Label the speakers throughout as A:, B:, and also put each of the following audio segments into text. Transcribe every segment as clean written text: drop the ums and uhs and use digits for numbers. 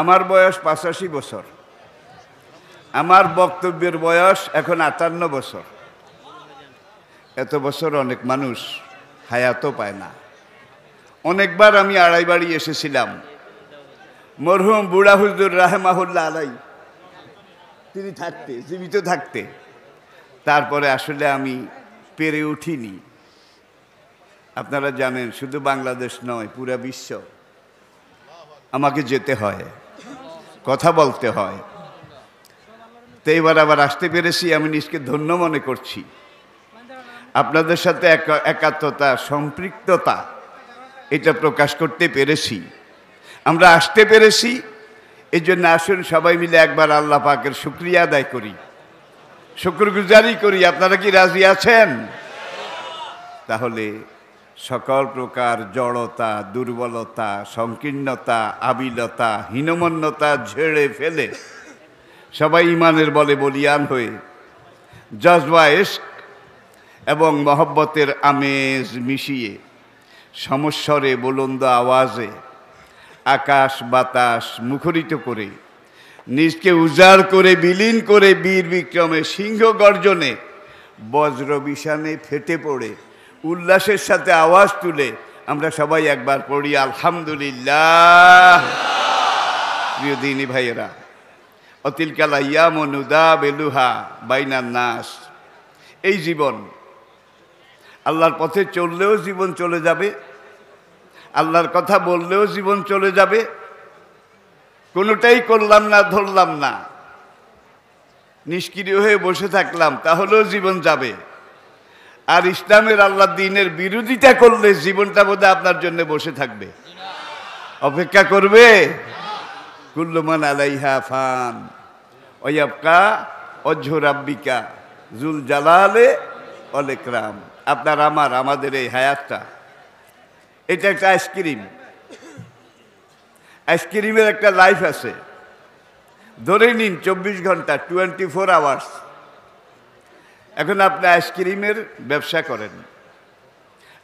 A: আমার বয়স 85 বছর, আমার বক্তব্যের বয়স এখন 58 বছর। এত বছর অনেক মানুষ হায়াতও পায় না। অনেকবার আমি আড়াই বাড়ি এসেছিলাম, মরহুম বুড়া হুজুর রাহেমাহুল্লাহ আলাই তিনি থাকতে, জীবিত থাকতে। তারপরে আসলে আমি পেরে উঠিনি। আপনারা জানেন শুধু বাংলাদেশ নয়, পুরা বিশ্ব আমাকে যেতে হয়, কথা বলতে হয়। তো এবার আবার আসতে পেরেছি, আমি নিজকে ধন্য মনে করছি। আপনাদের সাথে একাত্মতা, সম্পৃক্ততা এটা প্রকাশ করতে পেরেছি, আমরা আসতে পেরেছি। এই জন্য আসুন সবাই মিলে একবার আল্লাহ পাকের শুকরিয়া আদায় করি, শুকরগুজারি করি। আপনারা কি রাজি আছেন? তাহলে সকল প্রকার জড়তা, দুর্বলতা, সংকীর্ণতা, আবিলতা, হীনমন্যতা ঝেড়ে ফেলে সবাই ইমানের বলে বলিয়ান হয়ে জজবা ইশক এবং মহব্বতের আমেজ মিশিয়ে সমস্বরে বুলন্দ আওয়াজে আকাশ বাতাস মুখরিত করে নিজকে উজাড় করে বিলীন করে বীর বিক্রমে সিংহ গর্জনে বজ্র বিষাণে ফেটে পড়ে উল্লাসের সাথে আওয়াজ তুলে আমরা সবাই একবার পড়ি আলহামদুলিল্লাহ। প্রিয় দিনী ভাইয়েরা, অতিলকাল আইয়ামু নুদাবিলুহা বাইনান নাস। এই জীবন, আল্লাহর পথে চললেও জীবন চলে যাবে, আল্লাহর কথা বললেও জীবন চলে যাবে। কোনোটাই করলাম না, ধরলাম না, নিষ্ক্রিয় হয়ে বসে থাকলাম, তাহলেও জীবন যাবে। আর ইসলামের আল্লাহ দ্বীনের বিরোধিতা করলে জীবনটা বোধহয় আপনার জন্য বসে থাকবে, অপেক্ষা করবে। কুল্লু মান আলাইহা ফান ওয়া ইয়াবকা ওয়াজহু রাব্বিকা যুল জালালে ওয়াল ইকরাম। আপনার আমাদের এই হায়াতটা, এটা একটা আইসক্রিম। আইসক্রিমের একটা লাইফ আছে, ধরে নিন 24 ঘন্টা, 24 আওয়ার্স। এখন আপনি আইসক্রিমের ব্যবসা করেন,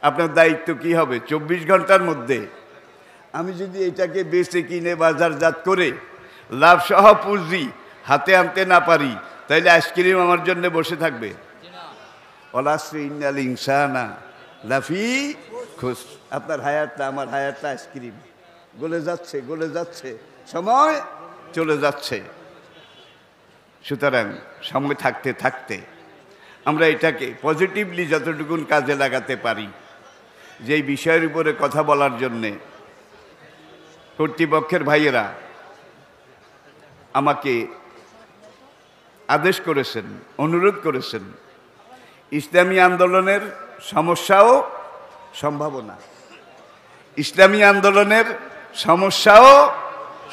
A: আপনার দায়িত্ব কি হবে? 24 ঘন্টার মধ্যে আমি যদি এটাকে বেচে কিনে বাজারজাত করে লাভ সহ পুঁজি হাতে আনতে না পারি, তাইলে আইসক্রিম আমার জন্য বসে থাকবে। ওয়ালাসরি ইন্নাল ইনসানা লাফি খুস। আপনার হায়াতটা, আমার হায়াতটা আইসক্রিম, গলে যাচ্ছে, গলে যাচ্ছে, সময় চলে যাচ্ছে। সুতরাং সময় থাকতে থাকতে আমরা এটাকে পজিটিভলি যতটুকুন কাজে লাগাতে পারি। যেই বিষয়ের উপরে কথা বলার জন্যে কর্তৃপক্ষের ভাইয়েরা আমাকে আদেশ করেছেন, অনুরোধ করেছেন, ইসলামী আন্দোলনের সমস্যা ও সম্ভাবনা, ইসলামী আন্দোলনের সমস্যা ও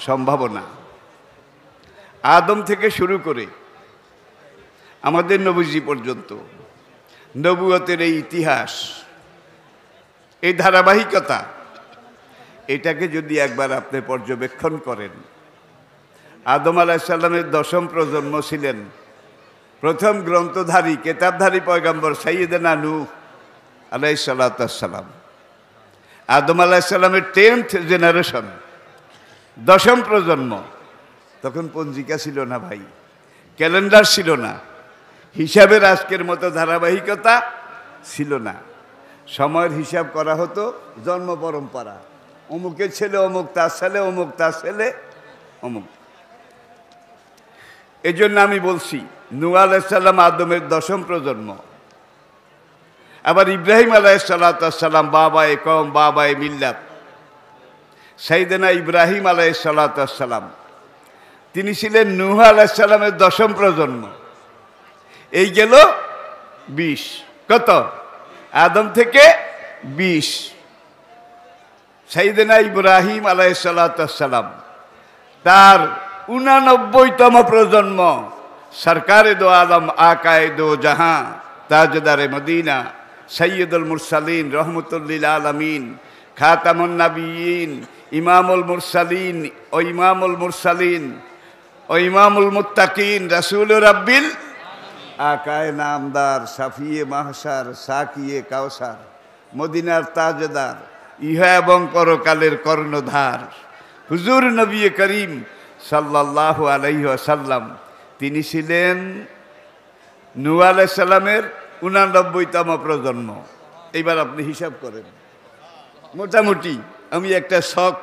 A: সম্ভাবনা। আদম থেকে শুরু করে আমাদের নবীজি পর্যন্ত নবুয়তের এই ইতিহাস, এই ধারাবাহিকতা, এটাকে যদি একবার আপনি পর্যবেক্ষণ করেন, আদম আলাইহিস সালামের 10ম প্রজন্ম ছিলেন প্রথম গ্রন্থধারী, কেতাবধারী পয়গম্বর সাইয়্যিদনা নূহ আলাইহিস সালাতু ওয়াস সালাম। আদম আলাইহিস সালামের 10th জেনারেশন, 10ম প্রজন্ম। তখন পঞ্জিকা ছিল না ভাই, ক্যালেন্ডার ছিল না, হিসাবের আজকের মতো ধারাবাহিকতা ছিল না। সময়ের হিসাব করা হতো জন্ম পরম্পরা, অমুকের ছেলে অমুক, তার ছেলে অমুক, তার ছেলে অমুক। এই জন্য আমি বলছি নূহ আলাইহিস সালাম আদমের 10ম প্রজন্ম। আবার ইব্রাহিম আলাইহিস সালাম বাবায়ে কওম, বাবায়ে মিল্লাত, সাইয়েদনা ইব্রাহিম আলাইহিস সালাম, তিনি ছিলেন নূহ আলাইহিস সালামের 10ম প্রজন্ম। এই গেল 20। কত? আদম থেকে 20। সাইয়েদনা ইব্রাহিম আলাইহিস সালাম, তার 89তম প্রজন্ম, সরকারে দো আলম আকায়ে দো জাহাঁ তাজদারে মদিনা সৈয়দুল মুরসালিন রহমতুল্লিল আলামিন খাতামুন নবিয়্যিন ইমামুল মুরসালিন ও ইমামুল মুরসালিন ও ইমামুল মুত্তাকিন রাসূলুর রাব্বিল আকায়ে নামদার শাফিয়ে মাহশার সাকিয়ে কাউসার মদিনার তাজদার ইহা এবং পরকালের কর্ণধার হুজুর নবী করিম সাল্লাল্লাহু আলাইহি ওয়াসাল্লাম তিনি ছিলেন নূহ আলাইহিস সালামের 89তম প্রজন্ম। এইবার আপনি হিসাব করেন, মোটামুটি আমি একটা শখ,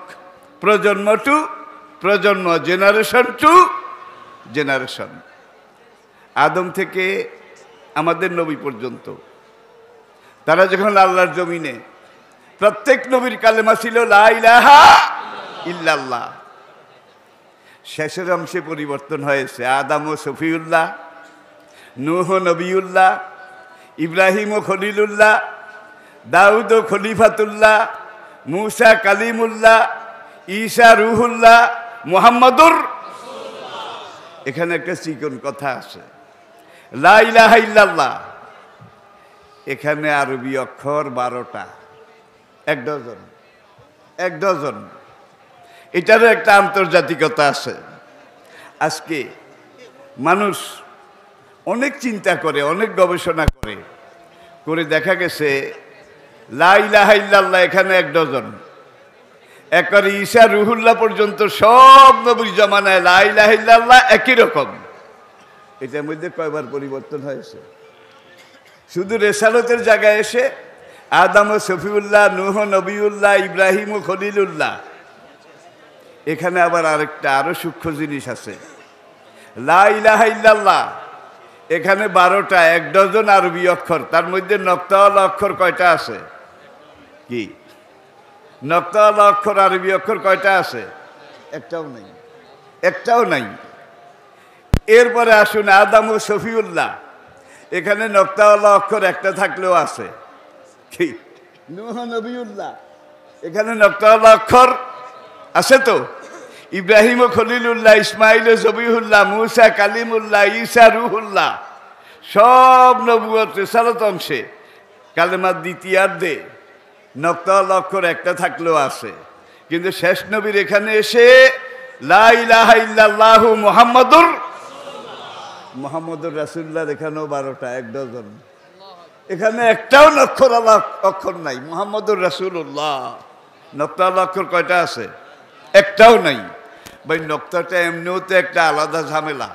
A: প্রজন্ম টু প্রজন্ম, জেনারেশন টু জেনারেশন, আদম থেকে আমাদের নবী পর্যন্ত তারা যখন আল্লাহর জমিনে, প্রত্যেক নবীর কালেমা ছিল লা ইলাহা ইল্লাল্লাহ। শেষের অংশে পরিবর্তন হয়েছে, আদম ও সফিউল্লাহ, নূহ নবিউল্লাহ, ইব্রাহিম ও খলিলুল্লাহ, দাউদ ও খলিফাতুল্লাহ, মুসা কালিমুল্লাহ, ঈসা রুহুল্লাহ, মুহাম্মাদুর। এখানে একটা চিকন কথা আছে, লা ইলাহা ইল্লাল্লাহ, এখানে আরবি অক্ষর 12টা, 1 ডজন, 1 ডজন। এটারও একটা আন্তর্জাতিকতা আছে। আজকে মানুষ অনেক চিন্তা করে, অনেক গবেষণা করে দেখা গেছে লা ইলাহা ইল্লাল্লাহ এখানে 1 ডজন। একবারে ঈসা রুহুল্লাহ পর্যন্ত সব নবীর জামানায় লা ইলাহা ইল্লাল্লাহ একই রকম। এটার মধ্যে কয়বার পরিবর্তন হয়েছে? শুধু রেসালতের জায়গায় এসে আদম ও সফিউল্লাহ, নূহ নবিউল্লাহ, ইব্রাহিম ও খলিলুল্লাহ। এখানে আবার আরেকটা আরো সূক্ষ্ম জিনিস আছে, লা ইলাহা ইল্লাল্লাহ এখানে 12টা, 1 ডজন আরবি অক্ষর। তার মধ্যে নক্তাওয়ালা অক্ষর কয়টা আছে? কি নক্তাওয়ালা অক্ষর, আরবি অক্ষর কয়টা আছে? একটাও নেই, একটাও নাই। এরপরে আসুন আদম ও সফিউল্লাহ, এখানে নক্তাওয়ালা অক্ষর একটা থাকলেও আছে। কি নূহ নবিউল্লাহ, এখানে নক্তাওয়ালা অক্ষর আছে তো? ইব্রাহিম ও খলিলুল্লাহ, ইসমাইল ও জবিহুল্লাহ, মুসা কালিমুল্লাহ, ঈসা রুহুল্লাহ, সব নবুয়ত রিসালাত অংশে কালেমার দ্বিতীয়ার্ধে নক্তাওয়ালা অক্ষর একটা থাকলেও আছে। কিন্তু শেষ নবীর এখানে এসে লা ইলাহা ইল্লাল্লাহু মুহাম্মাদুর রাসূলুল্লাহ এখানেও 12টা, 1 ডজন। এখানে একটাও নক্তাওয়ালা অক্ষর নাই, মুহাম্মাদুর রাসূলুল্লাহ। নক্তাওয়ালা অক্ষর কয়টা আছে? একটাও নাই। ভাই নক্তাটা এমনিও তো একটা আলাদা ঝামেলা।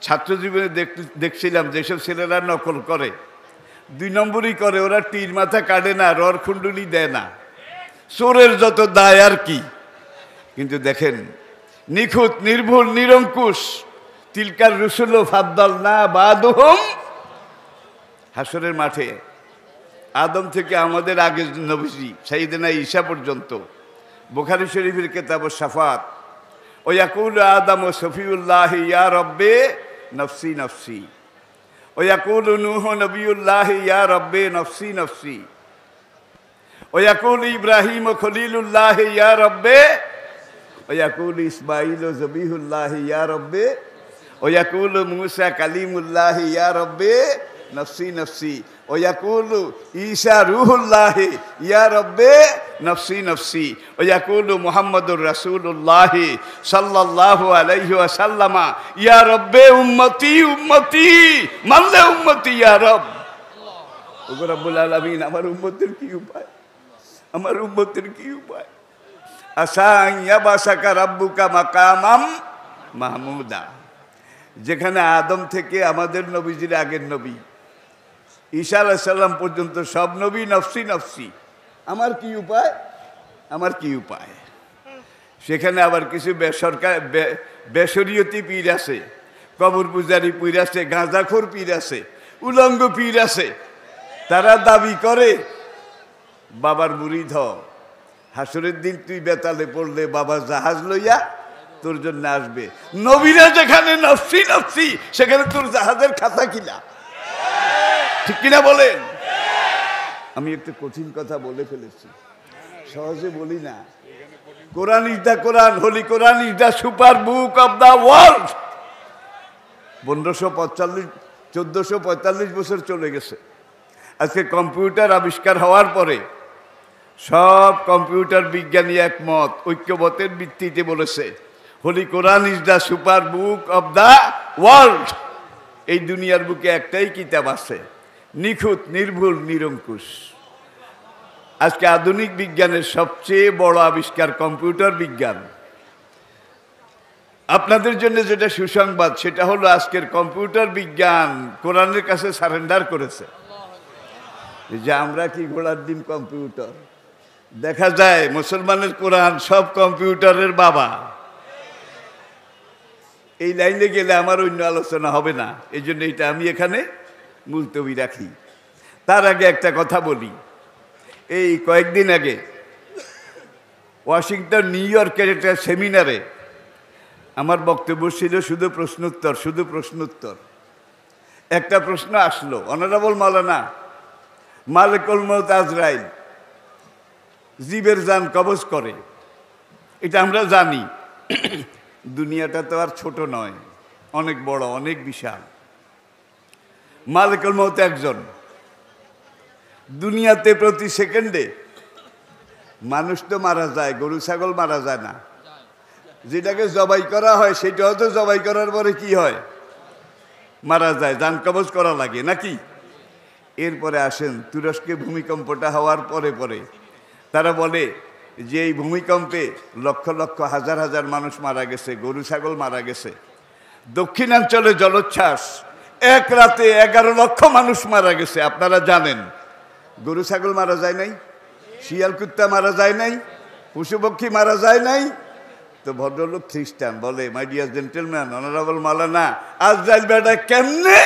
A: ছাত্র জীবনে দেখছিলাম যেসব ছেলেরা নকল করে, 2 নম্বরই করে, ওরা তীর মাথা কাটে না, রর খুন্ডুলি দেয় না, চোরের যত দায় আর কি। কিন্তু দেখেন নিখুঁত, নির্ভুল, নিরঙ্কুশ, তিলকার রুসুল ফাদ্দাল না বাদুহুম। হাসরের মাঠে আদম থেকে আমাদের আগের নবীজি সাইয়েদনা ঈসা পর্যন্ত, বুখারী শরীফের কিতাব শাফাত, ও ইয়াকুলু আদম সফিউল্লাহ ইয়া রব্বে নফসি নফসি, ও ইয়াকুলু নূহ নবিউল্লাহ ইয়া রব্বে নফসি নফসি, ও ইয়াকুলু ইব্রাহিম খলিলুল্লাহ ইয়া রব্বে, ও ইয়াকুলু ইসমাঈল জবিহুল্লাহ ইয়া রব্বে, ও ইয়াকুলু মুসা কালিমুল্লাহ ইয়া রব্বে নফসি নফসি, ও ইয়াকুলু ঈসা রুহুল্লাহ ইয়া রব্বে নফসি নফসি, ও ইয়াকুলু মুহাম্মাদুর রাসূলুল্লাহ সাল্লাল্লাহু আলাইহি ওয়াসাল্লাম ইয়া রব্বে উম্মতি উম্মতি মানলে উম্মতি ইয়া রব। ওগো রব্বুল আলামিন, আমার উম্মতের কি উপায়, আমার উম্মতের কি উপায়? আসা ইয়াবাসাকা রাব্বুকা মাকামাম মাহমুদা। যেখানে আদম থেকে আমাদের নবীজির আগের নবী ঈসা আলাইহিস সালাম পর্যন্ত সব নবী নফসি নফসি, আমার কি উপায়, আমার কি উপায়? সেখানে আবার কিছু বেসরীয়তি পীর আছে, কবর পূজারী পীর আছে, গাঁজাখোর পীর আছে, উলঙ্গ পীর আছে। তারা দাবি করে বাবার মুরিদ হ, হাসরের দিন তুই বেতালে পড়লে বাবা জাহাজ লইয়া তোর জন্য আসবে। নবীরা যেখানে নফসি নফসি, সেখানে তোর জাহাজের খাতা কিনা, ঠিক কিনা বলেন? আমি একটু কঠিন কথা বলে ফেলেছি, সহজে বলি না। Quran is the Quran, holy Quran is the super book of the world. 1445 বছর চলে গেছে। আজকে কম্পিউটার আবিষ্কার হওয়ার পরে সব কম্পিউটার বিজ্ঞানী একমত, ঐক্যমতের ভিত্তিতে বলেছে holy Quran is the super book of the world. এই দুনিয়ার বুকে একটাই কিতাব আছে, নিখুঁত, নির্ভুল, নিরঙ্কুশ। আজকে আধুনিক বিজ্ঞানের সবচেয়ে বড় আবিষ্কার কম্পিউটার বিজ্ঞান। আপনাদের জন্য যেটা সুসংবাদ সেটা হলো আজকের কম্পিউটার বিজ্ঞান কোরআনের কাছে সারেন্ডার করেছে। যে আমরা কি ঘোড়ার ডিম কম্পিউটার, দেখা যায় মুসলমানের কোরআন সব কম্পিউটারের বাবা। এই লাইনে গেলে আমার অন্য আলোচনা হবে না, এই জন্য এটা আমি এখানে মুলতবি রাখি। তার আগে একটা কথা বলি। এই কয়েকদিন আগে ওয়াশিংটন নিউ ইয়র্কের একটা সেমিনারে আমার বক্তব্য ছিল শুধু প্রশ্নোত্তর। একটা প্রশ্ন আসলো, অনারেবল মাওলানা, মালিকুল মউত আজরাইল জীবের জান কবজ করে, এটা আমরা জানি। দুনিয়াটা তো আর ছোট নয়, অনেক বড়, অনেক বিশাল। মালিকুল মউত একজন। দুনিয়াতে প্রতি সেকেন্ডে মানুষ তো মারা যায়, গরু ছাগল মারা যায় না। যেটাকে জবাই করা হয় সেটাও তো জবাই করার পরে কি হয়, মারা যায়, জান কবজ করা লাগে নাকি? এরপরে আসেন তুরস্কে ভূমিকম্পটা হওয়ার পরে তারা বলে যে এই ভূমিকম্পে লক্ষ লক্ষ হাজার হাজার মানুষ মারা গেছে, গরু ছাগল মারা গেছে। দক্ষিণাঞ্চলে জলোচ্ছ্বাস, এক রাতে 11 লক্ষ মানুষ মারা গেছে। আপনারা জানেন গরু ছাগল মারা যায় নাই, শিয়াল কুত্তা মারা যায় নাই, পশুপক্ষী মারা যায় নাই। তো ভদ্রলোক খ্রিস্টান বলে, মাই ডিয়ার জেন্টেলম্যান, অনারেবল মাওলানা, আজরাইল বেটা কেমনে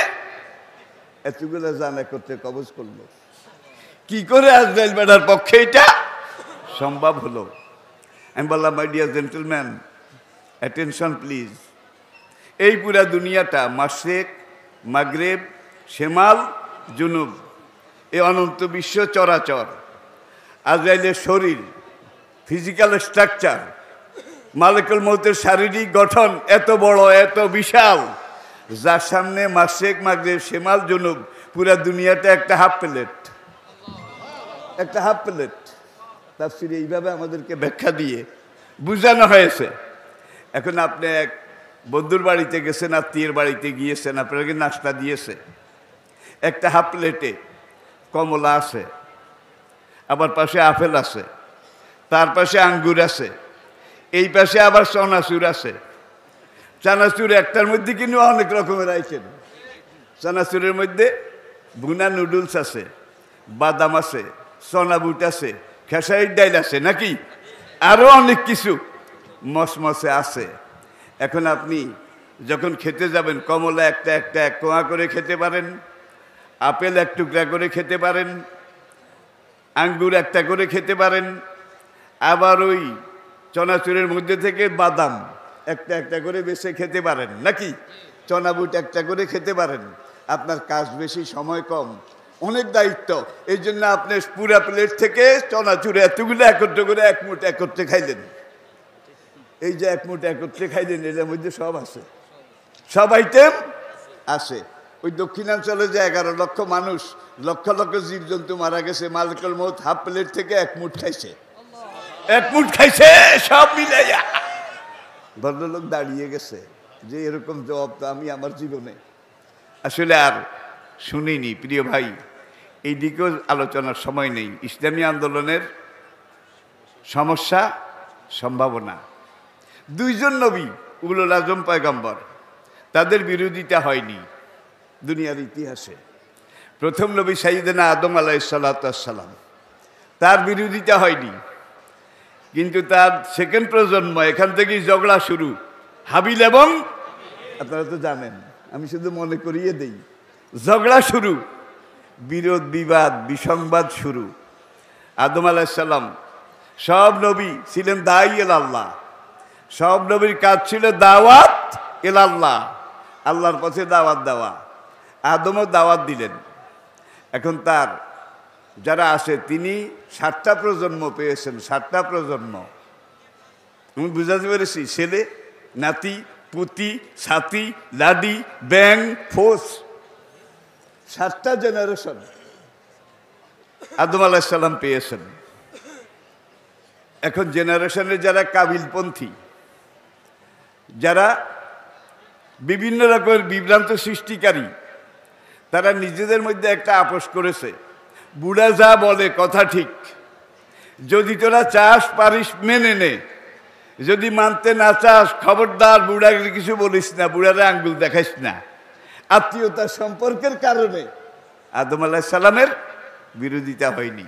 A: এতগুলো জান একত্রে কবজ করলো? কি করে আজরাইল বেটার পক্ষে এটা সম্ভব হলো? আমি বললাম, my dear gentleman, attention please. এই পুরা দুনিয়াটা মাশরিক, মাগরিব, শিমাল, জুনুব, এই অনন্ত বিশ্ব চরাচর, আজরাইলের শরীর, ফিজিক্যাল স্ট্রাকচার, মালিকুল মউতের শারীরিক গঠন এত বড়, এত বিশাল, যার সামনে মাশরিক, মাগরিব, শিমাল, জুনুব, পুরা দুনিয়াটা একটা হাফ প্লেট। তাফসীরে এইভাবে আমাদেরকে ব্যাখ্যা দিয়ে বুঝানো হয়েছে। এখন আপনি এক বন্ধুর বাড়িতে গেছেন, আত্মীয়ের বাড়িতে গিয়েছেন, আপনাকে নাস্তা দিয়েছে, একটা হাফ প্লেটে কমলা আছে, আবার পাশে আপেল আছে, তার পাশে আঙ্গুর আছে, এই পাশে আবার চানাচুর আছে। চানাচুর একটার মধ্যে কিন্তু অনেক রকমের আইটেম। চানাচুরের মধ্যে ভুনা নুডলস আছে, বাদাম আছে, চনা বুট আছে, খেসারির ডাইল আছে নাকি, আরও অনেক কিছু মসমসে আছে। এখন আপনি যখন খেতে যাবেন, কমলা একটা এক কোয়া করে খেতে পারেন, আপেল এক টুকরা করে খেতে পারেন, আঙ্গুর একটা করে খেতে পারেন, আবার ওই চনাচুরের মধ্যে থেকে বাদাম একটা করে বেছে খেতে পারেন নাকি, চনা বুট একটা করে খেতে পারেন। আপনার কাজ বেশি, সময় কম, অনেক দায়িত্ব। এই জন্য আপনি পুরা প্লেট থেকে চনাচুরে এতগুলো একত্র করে এক মুঠ একত্রে খাইলেন। এই যে এক মুঠ একত্রে খাইলেন, এটার মধ্যে সব আছে, সব আইটেম আছে। ওই দক্ষিণাঞ্চলে যে 11 লক্ষ মানুষ, লক্ষ লক্ষ জীবজন্তু মারা গেছে, মালিকুল মউত হাফ প্লেট থেকে এক মুঠ খাইছে, সব মিলাইয়া। ভদ্রলোক দাঁড়িয়ে গেছে যে এরকম জবাব তো আমি আমার জীবনে আসলে আর শুনিনি। প্রিয় ভাই, এই দিকেও আলোচনার সময় নেই। ইসলামী আন্দোলনের সমস্যা, সম্ভাবনা। 2 জন নবী, উলুল আজম পয়গম্বর, তাদের বিরোধিতা হয়নি দুনিয়ার ইতিহাসে। প্রথম নবী সাইয়েদনা আদম আলাইহিস সালাতু ওয়াস সালাম, তার বিরোধিতা হয়নি। কিন্তু তার সেকেন্ড প্রজন্ম, এখান থেকেই ঝগড়া শুরু, হাবিল এবং, আপনারা তো জানেন, আমি শুধু মনে করিয়ে দেই, ঝগড়া শুরু, বিরোধ, বিবাদ, বিসংবাদ শুরু। আদম আলাইহিস সালাম, সব নবী ছিলেন দাঈ ইলাল্লাহ, সব নবীর কাজ ছিল দাওয়াত ইলাল্লাহ, আল্লাহর পথে দাওয়াত দেওয়া। আদমও দাওয়াত দিলেন। এখন তার যারা আছে, তিনি 7টা প্রজন্ম পেয়েছেন, 7টা প্রজন্ম। আমি বুঝাতে পেরেছি? ছেলে, নাতি, পুতি, ছাতি, লাডি, ব্যাং, ফোস, 7টা জেনারেশন আদম আলাইহিস সালাম পেয়েছেন। এখন জেনারেশনের যারা কাবিলপন্থী, যারা বিভিন্ন রকমের বিভ্রান্ত সৃষ্টিকারী, তারা নিজেদের মধ্যে একটা আপোষ করেছে, বুড়া যা বলে কথা ঠিক, যদি তোরা চাস পারিস মেনে নে, যদি মানতে না চাস খবরদার বুড়াকে কিছু বলিস না, বুড়ারে আঙ্গুল দেখাইস না। আত্মীয়তার সম্পর্কের কারণে আদম আলাইহিস সালামের বিরোধিতা হয়নি।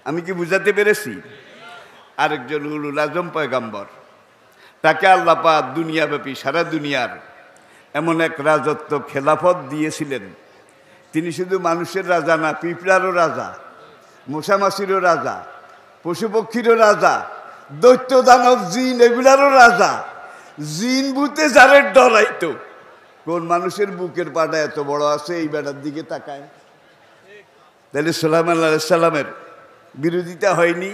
A: আমি কি বুঝাতে পেরেছি? আরেকজন উলুল আজম পয়গম্বর, তাকে আল্লাহ পাক দুনিয়াব্যাপী সারা দুনিয়ার এমন এক রাজত্ব খেলাফত দিয়েছিলেন। তিনি শুধু মানুষের রাজা না, পিঁপড়ারও রাজা, মশামাছিরও রাজা, পশু পক্ষীরও রাজা, দৈত্য দানব জিন এগুলারও রাজা। জিন ভূতে যারে ডরাইতো, কোন মানুষের বুকের পাটা এত বড় আছে এই বেটার দিকে তাকায়? তাহলে সুলাইমান আলাইহিস সালামের বিরোধিতা হয়নি।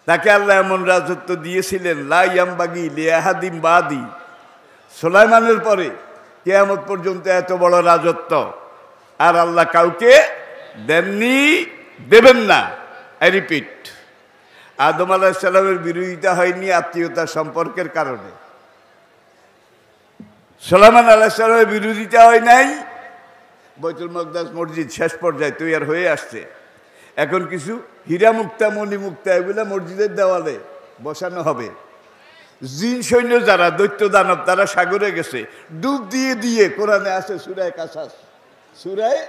A: তাকে আল্লাহ এমন রাজত্ব দিয়েছিলেন, লা ইয়ামবাগি লিআহাদিম বাদি। সুলাইমানের পরে কিয়ামত পর্যন্ত এত বড় রাজত্ব আর আল্লাহ কাউকে দেননি, দেবেন না। আই রিপিট, আদম আলাইহিস সালামের বিরোধিতা হয়নি আত্মীয়তার সম্পর্কের কারণে। সুলাইমান আলাইহিস সালামের বিরোধিতা হয় নাই। বাইতুল মাকদাস মসজিদ শেষ পর্যায়ে তৈরি হয়ে আসছে। এখন কিছু হীরা মুক্তা মণি মুক্তা এগুলা মসজিদের দেওয়ালে বসানো হবে। জিন সৈন্য যারা দৈত্য দানব তারা সাগরে গেছে, ডুব দিয়ে দিয়ে, কোরআনে আছে সূরায়ে কাসাস, সূরায়ে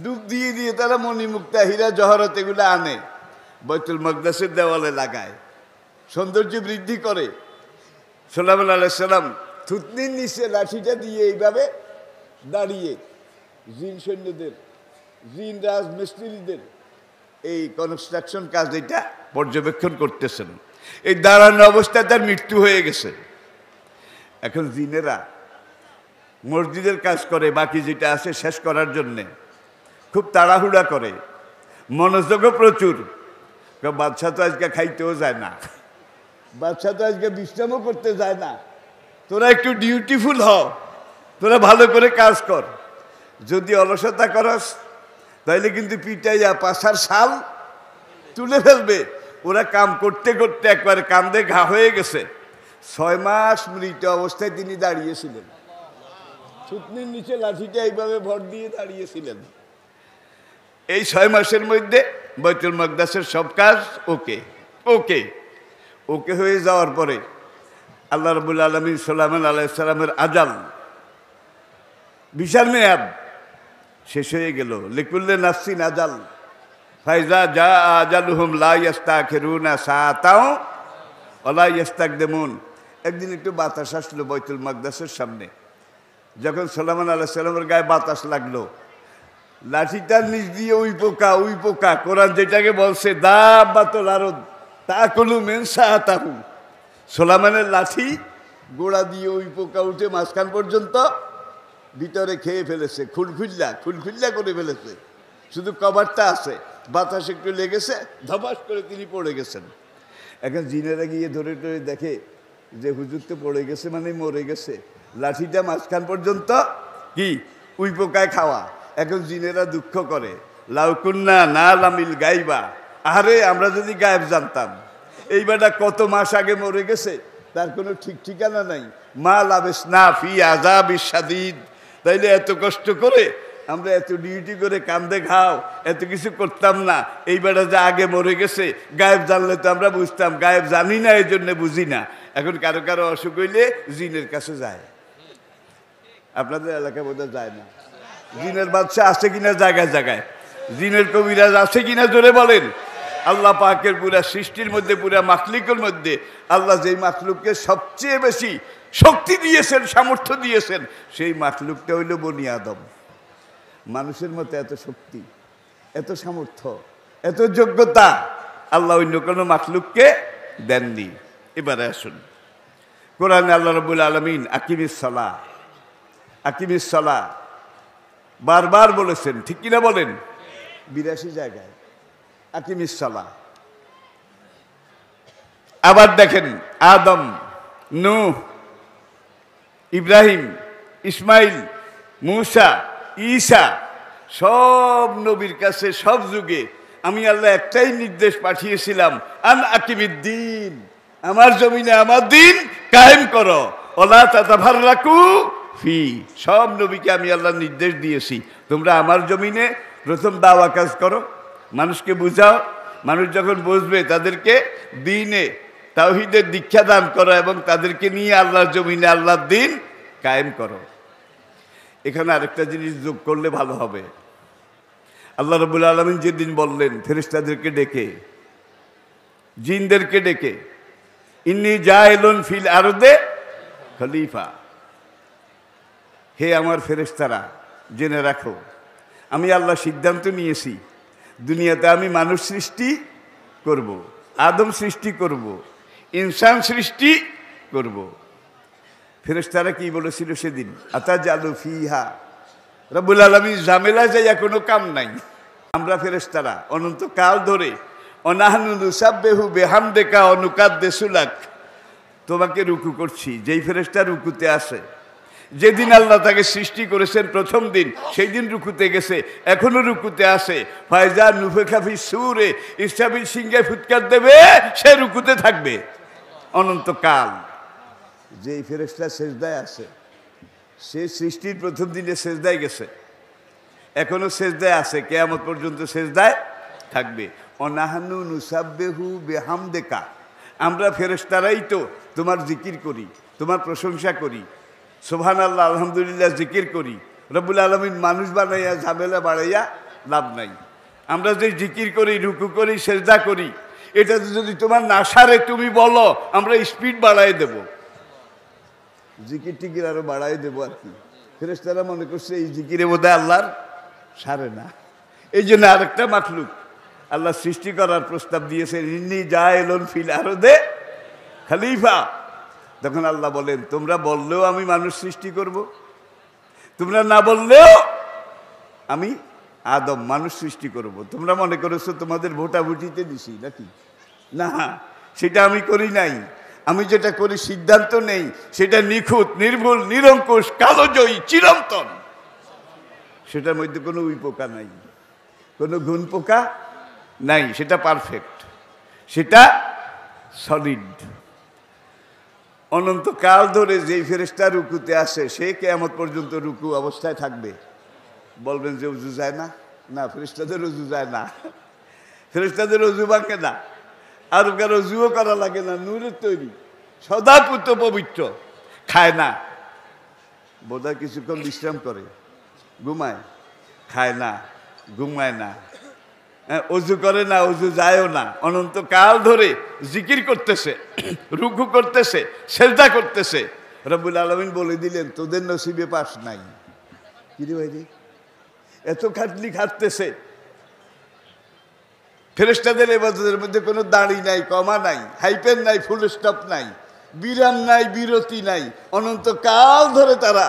A: ডুব দিয়ে দিয়ে তারা মণি মুক্তা হীরা জহরত এগুলো আনে, বাইতুল মাকদাসের দেওয়ালে লাগায়, সৌন্দর্য বৃদ্ধি করে। সুলাইমান আলাইহিস সালাম থুতনির নিচে লাঠিটা দিয়ে এইভাবে দাঁড়িয়ে জিন সৈন্যদের, জিন রাজমিস্ত্রিদের এই কনস্ট্রাকশন কাজ এটা পর্যবেক্ষণ করতেছেন। এই দাঁড়ানো অবস্থায় তার মৃত্যু হয়ে গেছে। এখন জিনেরা মসজিদের কাজ করে, বাকি যেটা আছে শেষ করার জন্যে খুব তাড়াহুড়া করে, মনোযোগও প্রচুর। বাদশা তো আজকে খাইতেও যায় না, বাদশা তো আজকে বিশ্রামও করতে যায় না, তোরা একটু ডিউটিফুল হ, তোরা ভালো করে কাজ কর। যদি অলসতা করস তাইলে কিন্তু পিটাইয়া পাশার শাল তুলে ফেলবে। ওরা কাম করতে করতে একবারে কান্দে ঘা হয়ে গেছে। 6 মাস মৃত অবস্থায় তিনি দাঁড়িয়েছিলেন, থুতনির নিচে লাঠিটা এইভাবে ভর দিয়ে দাঁড়িয়েছিলেন। এই 6 মাসের মধ্যে বাইতুল মাকদাসের সব কাজ ওকে ওকে ওকে হয়ে যাওয়ার পরে আল্লাহ রাব্বুল আলামিন সুলাইমান আলাইহিস সালামের আজাল, বিশাল মেয়াদ শেষ হয়ে গেল। লিকুল্লি নাফসিন আজাল, ফাইজা জা আজালুহুম লা ইস্তাখিরুনা সাআতাও ওয়া লা ইস্তাকদিমুন। একদিন একটু বাতাস আসলো বাইতুল মাকদাসের সামনে। যখন সুলাইমান আলাইহিস সালামের গায়ে বাতাস লাগলো, লাঠিটার নিচ দিয়ে উই পোকা, কোরআন যেটাকে বলছে দাব্বাতুল আরদ তাকুলু মিন সাআতাহু, সুলাইমানের লাঠি গোড়া দিয়ে উই পোকা উঠে মাঝখান পর্যন্ত ভিতরে খেয়ে ফেলেছে, খুলখুল্লা করে ফেলেছে। শুধু কভারটা আছে, বাতাস একটু লেগেছে, ধপাস করে তিনি পড়ে গেছেন। এখন জিনেরা গিয়ে ধরে ধরে দেখে যে হুজুর তো পড়ে গেছে মানে মরে গেছে, লাঠিটা মাঝখান পর্যন্ত কি উই পোকায় খাওয়া। এখন জিনেরা দুঃখ করে, লাউকুন্না না লামিল গাইবা, আরে আমরা যদি গায়েব জানতাম, এই বেটা কত মাস আগে মরে গেছে তার কোনো ঠিক ঠিকানা নাই। মা লাবেস না ফি আযাবিস শাদীদ, তাইলে এত কষ্ট করে আমরা এত ডিউটি করে কান্দে ঘাও এত কিছু করতাম না। এই বেটা যে আগে মরে গেছে, গায়েব জানলে তো আমরা বুঝতাম, গায়েব জানি না, এই জন্য বুঝি না। এখন কারো কারো অসুখ হইলে জিনের কাছে যায়, আপনাদের এলাকায় বোধহয় যায় না। জিনের বাদশা আছে কিনা জায়গায় জায়গায়, জিনের কবিরাজ আছে কিনা জোরে বলেন। আল্লাহ পাকের পুরা সৃষ্টির মধ্যে, পুরা মাখলুকের মধ্যে আল্লাহ যেই মাখলুককে সবচেয়ে বেশি শক্তি দিয়েছেন, সামর্থ্য দিয়েছেন, সেই মাখলুকটা হইল বনি আদম। মানুষের মতো এত শক্তি, এত সামর্থ্য, এত যোগ্যতা আল্লাহ অন্য কোনো মাখলুককে দেননি। এবারে আসুন কোরআনে আল্লাহ রাব্বুল আলামিন আকিমিস সালাহ বারবার বলেছেন, ঠিক কিনা বলেন? 82 জায়গায় আকিমিস সালাহ। আবার দেখেন আদম, নূহ, ইব্রাহিম, ইসমাইল, মূসা, ঈসা, সব নবীর কাছে সব যুগে আমি আল্লাহ একটাই নির্দেশ পাঠিয়েছিলাম, আন আকিমিদ্দিন, আমার জমিনে আমার দিন কায়েম করো, ওয়ালা তাতাফাররাকু ফি। সব নবীকে আমি আল্লাহ নির্দেশ দিয়েছি, তোমরা আমার জমিনে প্রথম দাওয়া কাজ করো, মানুষকে বুঝাও, মানুষ যখন বুঝবে তাদেরকে দিনে তাওহীদের দীক্ষা দান করো এবং তাদেরকে নিয়ে আল্লাহর জমিনে আল্লাহর দ্বীন কায়েম করো। এখানে আরেকটা জিনিস যোগ করলে ভালো হবে। আল্লাহ রাব্বুল আলামিন যেদিন বললেন ফেরেশতাদেরকে ডেকে, জিনদেরকে ডেকে, ইন্নী জাইলুন ফিল আরদে খলিফা, হে আমার ফেরেশতারা জেনে রাখো, আমি আল্লাহ সিদ্ধান্ত নিয়েছি দুনিয়াতে আমি মানুষ সৃষ্টি করব, আদম সৃষ্টি করব, ইনসান সৃষ্টি করব। ফেরেশতারা কি বলেছিল সেদিন? আতাজালু ফিহা, রব্বুল আলামিন ঝামেলা যাইয়া কোনো কাম নাই। আমরা ফেরেশতারা অনন্তকাল ধরে অনাহনু নুসাব্বিহু বিহামদিকা ওয়া নুকাদ্দিসু লাক, তোমাকে রুকু করছি। যেই ফেরেশতা রুকুতে আসে, যেদিন আল্লাহ তাকে সৃষ্টি করেছেন প্রথম দিন, সেই দিন রুকুতে গেছে, এখনো রুকুতে আসে। ফায়জা নুফিখা ফিস সূরে, ইসরাফিল সিংহে ফুৎকার দেবে, সে রুকুতে থাকবে অনন্তকাল। যেই ফেরেশতা সেজদায় আছে, সে সৃষ্টির প্রথম দিনে সেজদায় গেছে, এখনো সেজদায় আছে, কিয়ামত পর্যন্ত সেজদায় থাকবে। অনাহনু নুসাব্বিহু বিহামদিকা, আমরা ফেরেশতারাই তো তোমার জিকির করি, তোমার প্রশংসা করি, সুবহানাল্লাহ আলহামদুলিল্লাহ জিকির করি। রব্বুল আলামিন মানুষ বানাইয়া ঝামেলা বাড়াইয়া লাভ নাই। আমরা যে জিকির করি, রুকু করি, সেজদা করি, এটা যদি তোমার না সারে তুমি বলো, আমরা স্পিড বাড়াই দেব, জিকির টিকির আরো বাড়াই দেবো আর কি। ফেরেশতারা মনে করছে এই জিকিরে বোধহয় আল্লাহর সারে না, এই জন্য আরেকটা মাখলুক আল্লাহ সৃষ্টি করার প্রস্তাব দিয়েছেন, ইন্নী জাইলুন ফিল আরদে খলিফা। তখন আল্লাহ বলেন, তোমরা বললেও আমি মানুষ সৃষ্টি করব, তোমরা না বললেও আমি আদম মানুষ সৃষ্টি করব। তোমরা মনে করেছো তোমাদের ভোটাভুটিতে দিছি নাকি? না, সেটা আমি করি নাই। আমি যেটা করি সিদ্ধান্ত নেই, সেটা নিখুঁত, নির্ভুল, নিরঙ্কুশ, কালোজয়ী, চিরন্তন। সেটার মধ্যে কোনো উই পোকা নাই, কোনো গুণ পোকা নাই, সেটা পারফেক্ট, সেটা সলিড। অনন্তকাল ধরে যেই ফেরেশতা রুকুতে আসে, সে কিয়ামত পর্যন্ত রুকু অবস্থায় থাকবে। বলবেন যে উজু যায় না? না, ফেরেশতাদের উজু যায় না, ফেরেশতাদের উজু ভাঙে না, আর কারো উজুও করা লাগে না, নূরের তৈরি, সদা পুত পবিত্র। খায় না, বোধহয় কিছুক্ষণ বিশ্রাম করে, ঘুমায়, খায় না, ঘুমায় না, অজু করে না, অজু যায়ও না, অনন্তকাল ধরে জিকির করতেছে, রুকু করতেছে, সেজদা করতেছে। রব্বুল আলামিন বলে দিলেন, তোদের নসিবে পাস নাই। কি রে ভাই, এত খাটলি খাটতেছে। ফেরেশতাদের ইবাদতের মধ্যে কোনো দাড়ি নাই, কমা নাই, হাইপেন নাই, ফুল স্টপ নাই, বিরাম নাই, বিরতি নাই, অনন্তকাল ধরে তারা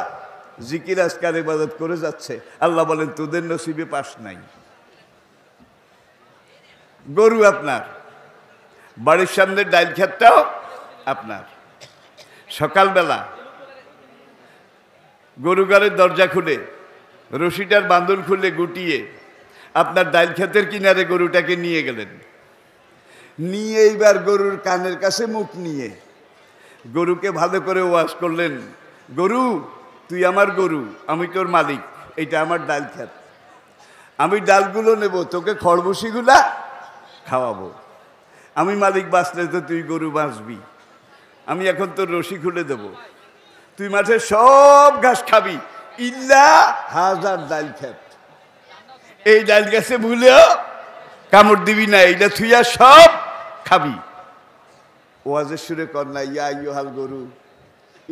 A: জিকির আজকার ইবাদত করে যাচ্ছে। আল্লাহ বলেন, তোদের নসিবে পাস নাই। গরু আপনার, বাড়ির সামনে ডাইল ক্ষেতটাও আপনার। সকালবেলা গরু ঘরের দরজা খুলে, রশিটার বাঁধন খুলে গুটিয়ে আপনার ডাইল ক্ষেতের কিনারে গরুটাকে নিয়ে গেলেন। নিয়ে এইবার গরুর কানের কাছে মুখ নিয়ে গরুকে ভালো করে ওয়াজ করলেন, গরু তুই আমার গরু, আমি তোর মালিক, এইটা আমার ডাল ক্ষেত, আমি ডালগুলো নেব, তোকে খড়বসিগুলা খাওয়াবো, আমি মালিক বাঁচলে তো তুই গরু বাঁচবি, আমি এখন তোর রশি খুলে দেব, তুই মাঠে সব ঘাস খাবি ইল্লা হাজার ডাল ক্ষেত, এই ডাল গাছে ভুলেও কামড় দিবি না, এইটা থুইয়া সব খাবি। ওয়াজের সুরে কন্যা, ইয়া আইয়ুহাল গরু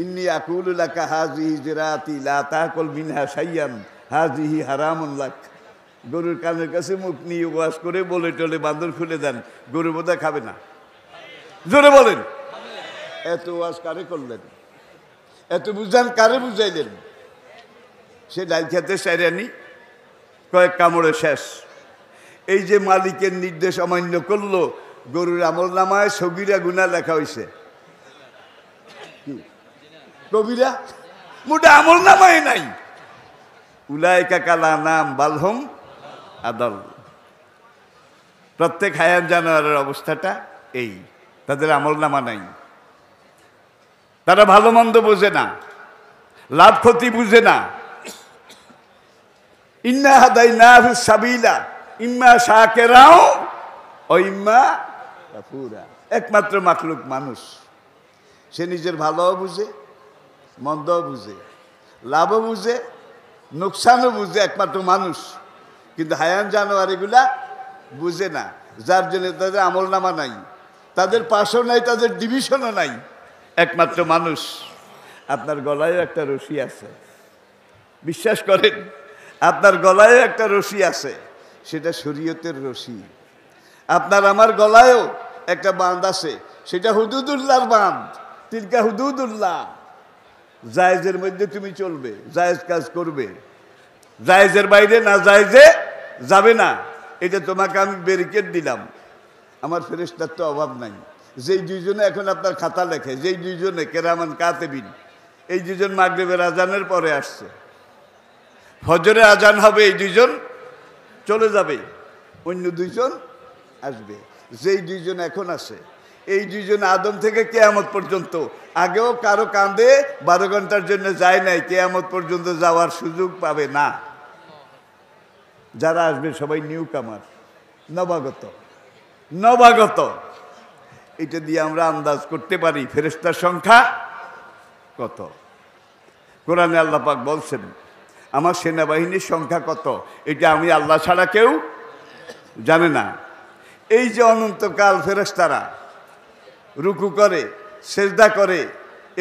A: ইন্নী আকুলু লাকা হাযিহি জিরাতি লা তাকুল মিনহা শাইয়ান হাযিহি হারামুন লাক। গরুর কানের কাছে মুখ নিয়ে ওয়াজ করে বলে টলে বাঁধন খুলে দেন, গরু বোধহয় খাবে না। জোরে বলেন, এত ওয়াজ কারে করলেন? এত বুঝান কারে বুঝাইলেন? সে ডাল খেতে সাইরানি কয়েক কামড়ে শেষ। এই যে মালিকের নির্দেশ অমান্য করলো, গরুর আমল নামায় সগীরা গুনাহ লেখা হয়েছে, কবিরা মোটা আমল নামায় নাই। উলাইকা কালা নাম বালহম আদল। প্রত্যেক হায়াত জানোয়ারের অবস্থাটা এই, তাদের আমল নামা নাই, তারা ভালো মন্দ বোঝে না, লাভ ক্ষতি বুঝে না। ইন্না হাদাইনাহু সাবিলা ইম্মা শাকিরাও ওয়া ইম্মা কাফুরা। একমাত্র মাখলুক মানুষ। সে নিজের ভালোও বুঝে, মন্দও বুঝে, লাভও বুঝে, নোকসানও বুঝে, একমাত্র মানুষ। কিন্তু হায়ান জানোয়ার এগুলা বুঝে না, যার জন্য তাদের আমলনামা নাই, তাদের পাশও নাই, তাদের ডিভিশনও নাই। একমাত্র মানুষ। আপনার গলায়ও একটা রশি আছে, বিশ্বাস করেন, আপনার গলায়ও একটা রশি আছে, সেটা শরীয়তের রশি। আপনার আমার গলায়ও একটা বাঁধ আছে, সেটা হুদুদুল্লাহর বাঁধ। তিলকা হুদুদুল্লাহ। জায়েজের মধ্যে তুমি চলবে, জায়েজ কাজ করবে, জায়েজের বাইরে না জায়েজে যাবে না। এটা তোমাকে আমি ব্যারিকেড দিলাম। আমার ফেরেশতার তো অভাব নাই। যেই দুইজনে এখন আপনার খাতা লেখে, যেই দুইজনে কেরামান কাতেবিন, এই দুজন মাগরিবের আজানের পরে আসছে, ফজরে আজান হবে, এই দুইজন চলে যাবে, অন্য দুইজন আসবে। যেই দুইজন এখন আছে, এই দুইজন আদম থেকে কিয়ামত পর্যন্ত, আগেও কারো কাঁধে 12 ঘন্টার জন্য যায় নাই, কিয়ামত পর্যন্ত যাওয়ার সুযোগ পাবে না। যারা আসবে সবাই নিউ কামার, নবাগত। নবাগত এটা দিয়ে আমরা আন্দাজ করতে পারি ফেরেশতার সংখ্যা কত। কোরআনে আল্লাহ পাক বলছেন, আমার সেনাবাহিনীর সংখ্যা কত, এটা আমি আল্লাহ ছাড়া কেউ জানে না। এই যে অনন্তকাল ফেরেশতারা রুকু করে, সেজদা করে,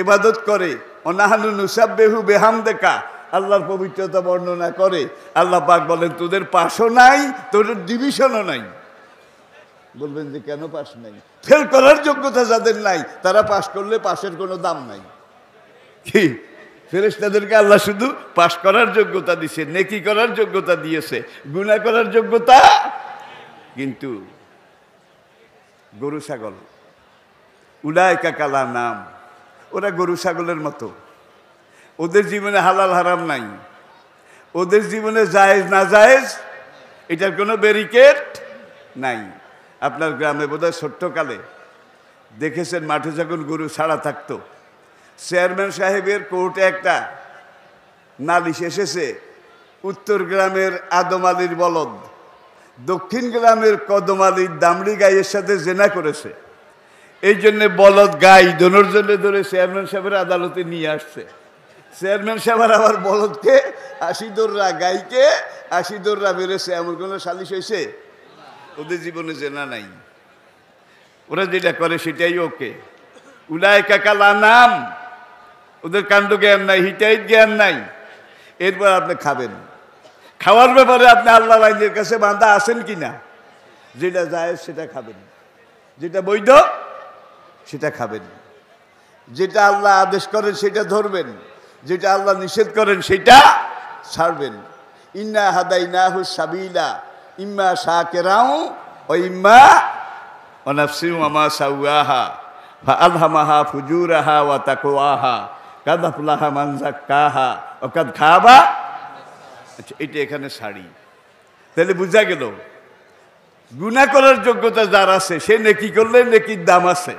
A: ইবাদত করে, অনাহানু নুসাব্বিহু বিহামদিকা, আল্লাহর পবিত্রতা বর্ণনা করে। আল্লাহ পাক বলেন, তোদের পাশও নাই, তোদের ডিভিশনও নাই। বলবেন যে কেন পাশ নাই? ফেল করার যোগ্যতা যাদের নাই, তারা পাশ করলে পাশের কোনো দাম নাই। কি ফেরেশতাদেরকে আল্লাহ শুধু পাশ করার যোগ্যতা দিয়েছে, নেকি করার যোগ্যতা দিয়েছে, গুনাহ করার যোগ্যতা। কিন্তু গরু ছাগল, উলাইকা কালা নাম, ওরা গরু ছাগলের মতো। ওদের জীবনে হালাল হারাম নাই, ওদের জীবনে জায়েজ না জায়েজ এটার কোনো ব্যারিকেড নাই। আপনার গ্রামে বোধহয় ছোট্টকালে দেখেছেন, মাঠে যখন গরু ছাড়া থাকতো, চেয়ারম্যান সাহেবের কোর্টে একটা নালিশ এসেছে, উত্তর গ্রামের আদম আলীর বলদ দক্ষিণ গ্রামের কদম আলীর দামড়ি গাইয়ের সাথে জেনা করেছে। এই জন্যে বলদ গাই দোনোর জন্য ধরে চেয়ারম্যান সাহেবের আদালতে নিয়ে আসছে। চেয়ারম্যান সাহেবের আবার বলদকে 80 দৌড়া, গাইকে 80 দৌড়া বেড়েছে। এমন কোনো সালিশ হয়েছে? ওদের জীবনে জেনা নাই, ওরা যেটা করে সেটাই ওকে। উলাইকা কালা নাম, ওদের কাণ্ড জ্ঞান নাই, হিতাহিত জ্ঞান নাই। এরপর আপনি খাবেন, খাওয়ার ব্যাপারে আপনি আল্লাহ আইনের কাছে বাঁধা আছেন কিনা? যেটা জায়েজ সেটা খাবেন, যেটা বৈধ সেটা খাবেন, যেটা আল্লাহ আদেশ করেন সেটা ধরবেন, যেটা আল্লাহ নিষেধ করেন সেটা ছাড়বেন। ইন্না হাদাইনাহু সাবিলা ইম্মা শাকিরাও ওয়া ইম্মা ওয়া নাফসিন ওয়া মা সাওয়াহা ফাআলহামাহা ফুজুরাহা ওয়া তাকওয়াহা কাদ আফলাহা মান যাক্কাহা ওয়া কাদ খাবা। আচ্ছা, এটা এখানে ছাড়ি। তাহলে বোঝা গেল গুনাহ করার যোগ্যতা যার আছে সে নেকি করলে নেকির দাম আছে।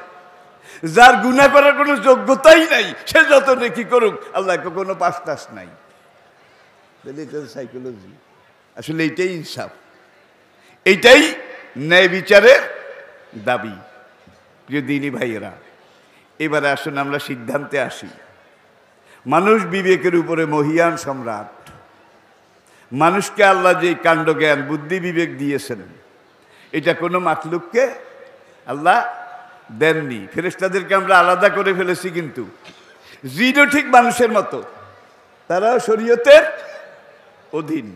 A: যার গুনাহ করার কোনো যোগ্যতাই নাই সে যত নেকি করুক, আল্লাহকে কোনো পাশ টাস নাই। তাহলে এটা সাইকোলজি। আসলে এইটাই ইনসাফ, এইটাই ন্যায় বিচারের দাবি। প্রিয় দিনী ভাইয়েরা, এবারে আসুন আমরা সিদ্ধান্তে আসি। মানুষ বিবেকের উপরে মহিয়ান সম্রাট। মানুষকে আল্লাহ যে কাণ্ড জ্ঞান বুদ্ধি বিবেক দিয়েছেন, এটা কোনো মাখলুককে আল্লাহ দেননি। ফেরেশতাদেরকে আমরা আলাদা করে ফেলেছি, কিন্তু জিনও ঠিক মানুষের মতো, তারাও শরীয়তের অধীন।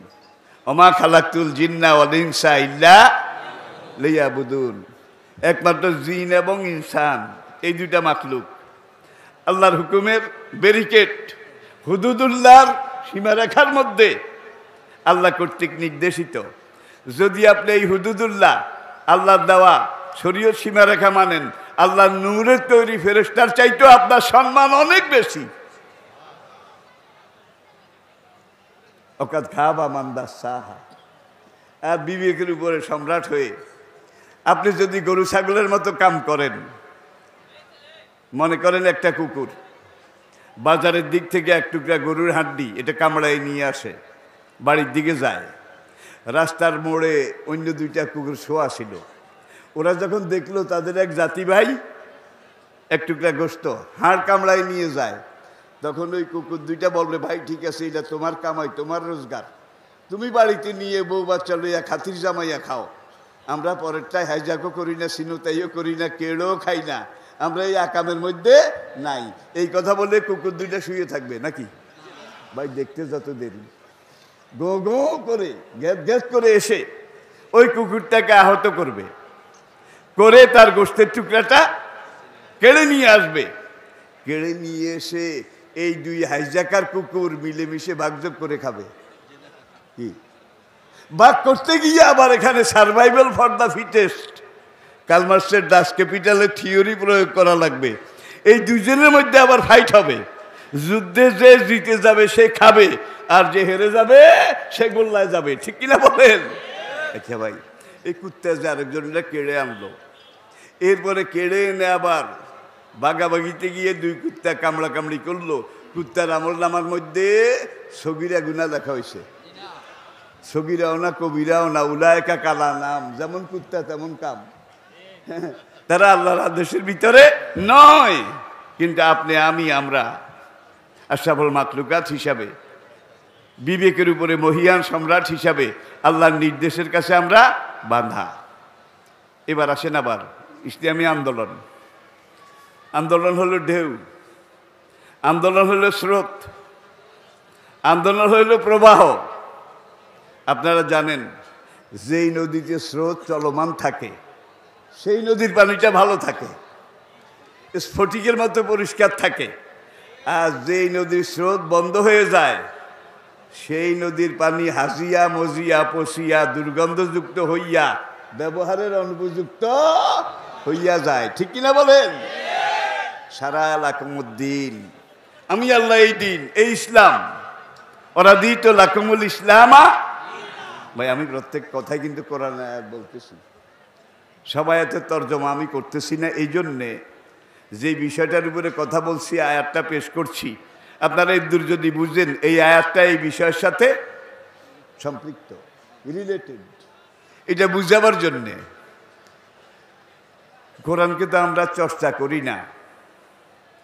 A: ওমা খালাকতুল জিন্না ওয়াল ইনসা ইল্লা লিয়াবুদুন। একমাত্র জিন এবং ইনসান, এই দুইটা মাখলুক আল্লাহর হুকুমের ব্যারিকেড, হুদুদুল্লাহর সীমারেখার মধ্যে আল্লাহ কর্তৃক নির্দেশিত। যদি আপনি এই হুদুদুল্লাহ আল্লাহর দেওয়া শরীয়ত সীমারেখা মানেন, আল্লাহর নূরের তৈরি ফেরেশতার চাইতেও আপনার সম্মান অনেক বেশি। ওকাদ খাবা মান্দা সাহা। আর বিবেকের উপরে সম্রাট হয়ে আপনি যদি গরু ছাগলের মতো কাম করেন, মনে করেন একটা কুকুর বাজারের দিক থেকে এক টুকরা গরুর হাড্ডি এটা কামড়ায় নিয়ে আসে, বাড়ির দিকে যায়, রাস্তার মোড়ে অন্য দুইটা কুকুর শোয়া ছিল, ওরা যখন দেখলো তাদের এক জাতি ভাই এক টুকরা গোস্ত হাড় কামড়ায় নিয়ে যায়, তখন ওই কুকুর দুইটা বলবে, ভাই ঠিক আছে, এটা তোমার কামাই, তোমার রোজগার, তুমি বাড়িতে নিয়ে বউ বাচ্চা লইয়া খাতির জামাইয়া খাও, আমরা পরেরটাই হাইজাকও করি না, সিনুতাইও করি না, কেড়েও খাই না, আমরা এই আকামের মধ্যে নাই। এই কথা বলে কুকুর দুইটা শুয়ে থাকবে নাকি? ভাই দেখতে যত দেরি, গো গো করে গ্যাস গ্যাস করে এসে ওই কুকুরটাকে আহত করবে, করে তার গোশতের টুকরাটা কেড়ে নিয়ে আসবে। কেড়ে নিয়ে এসে এই দুই হাইজাকার কুকুর মিলেমিশে ভাগযোগ করে খাবে। কি ভাগ করতে গিয়ে আবার এখানে survival for the fittest, Karl মার্কসের ডাস ক্যাপিটালের থিওরি প্রয়োগ করা লাগবে। এই দুজনের মধ্যে আবার ফাইট হবে, যুদ্ধে যে জিতে যাবে সে খাবে, আর যে হেরে যাবে সে গোল্লায় যাবে। ঠিক কিনা বলেন? আচ্ছা ভাই, এই কুত্তা যে আরেকজনরা কেড়ে আনলো, এরপরে কেড়ে এনে আবার বাগাবাগিতে গিয়ে দুই কুত্তা কামড়া কামড়ি করলো। কুত্তার আমল নামার মধ্যে সগিরা গুনাহ দেখা হয়েছে, সগিরাও না কবিরাও না, উলায়কা কালা নাম, যেমন কুত্তা তেমন কাম। তারা আল্লাহর আদেশের ভিতরে নয়, কিন্তু আপনি আমি আমরা আশরাফুল মাখলুকাত হিসাবে, বিবেকের উপরে মহিয়ান সম্রাট হিসাবে আল্লাহর নির্দেশের কাছে আমরা বাঁধা। এবার আসেন আবার ইসলামী আন্দোলন। আন্দোলন হলো ঢেউ, আন্দোলন হলো স্রোত, আন্দোলন হলো প্রবাহ। আপনারা জানেন, যেই নদীতে স্রোত চলমান থাকে সেই নদীর পানিটা ভালো থাকে, স্ফটিকের মতো পরিষ্কার থাকে। আর যেই নদীর স্রোত বন্ধ হয়ে যায় সেই নদীর পানি হাজিয়া মজিয়া পচিয়া দুর্গন্ধযুক্ত হইয়া ব্যবহারের অনুপযুক্ত হইয়া যায়। ঠিক কিনা বলেন? সারা লাকুমুদ্দিন, আমি আল্লাহ এই দিন, এই ইসলাম, অরাদিত লাকুমুল ইসলামা। ভাই আমি প্রত্যেক কথাই কিন্তু কোরআন আয়াত বলতেছি, সবাই এত তর্জমা আমি করতেছি না। এই জন্যে যে বিষয়টার উপরে কথা বলছি, আয়াতটা পেশ করছি, আপনারা এই দূর যদি বুঝেন এই আয়াতটা এই বিষয়ের সাথে সম্পৃক্ত, রিলেটেড, এটা বুঝাবার জন্যে। কোরআনকে তো আমরা চর্চা করি না,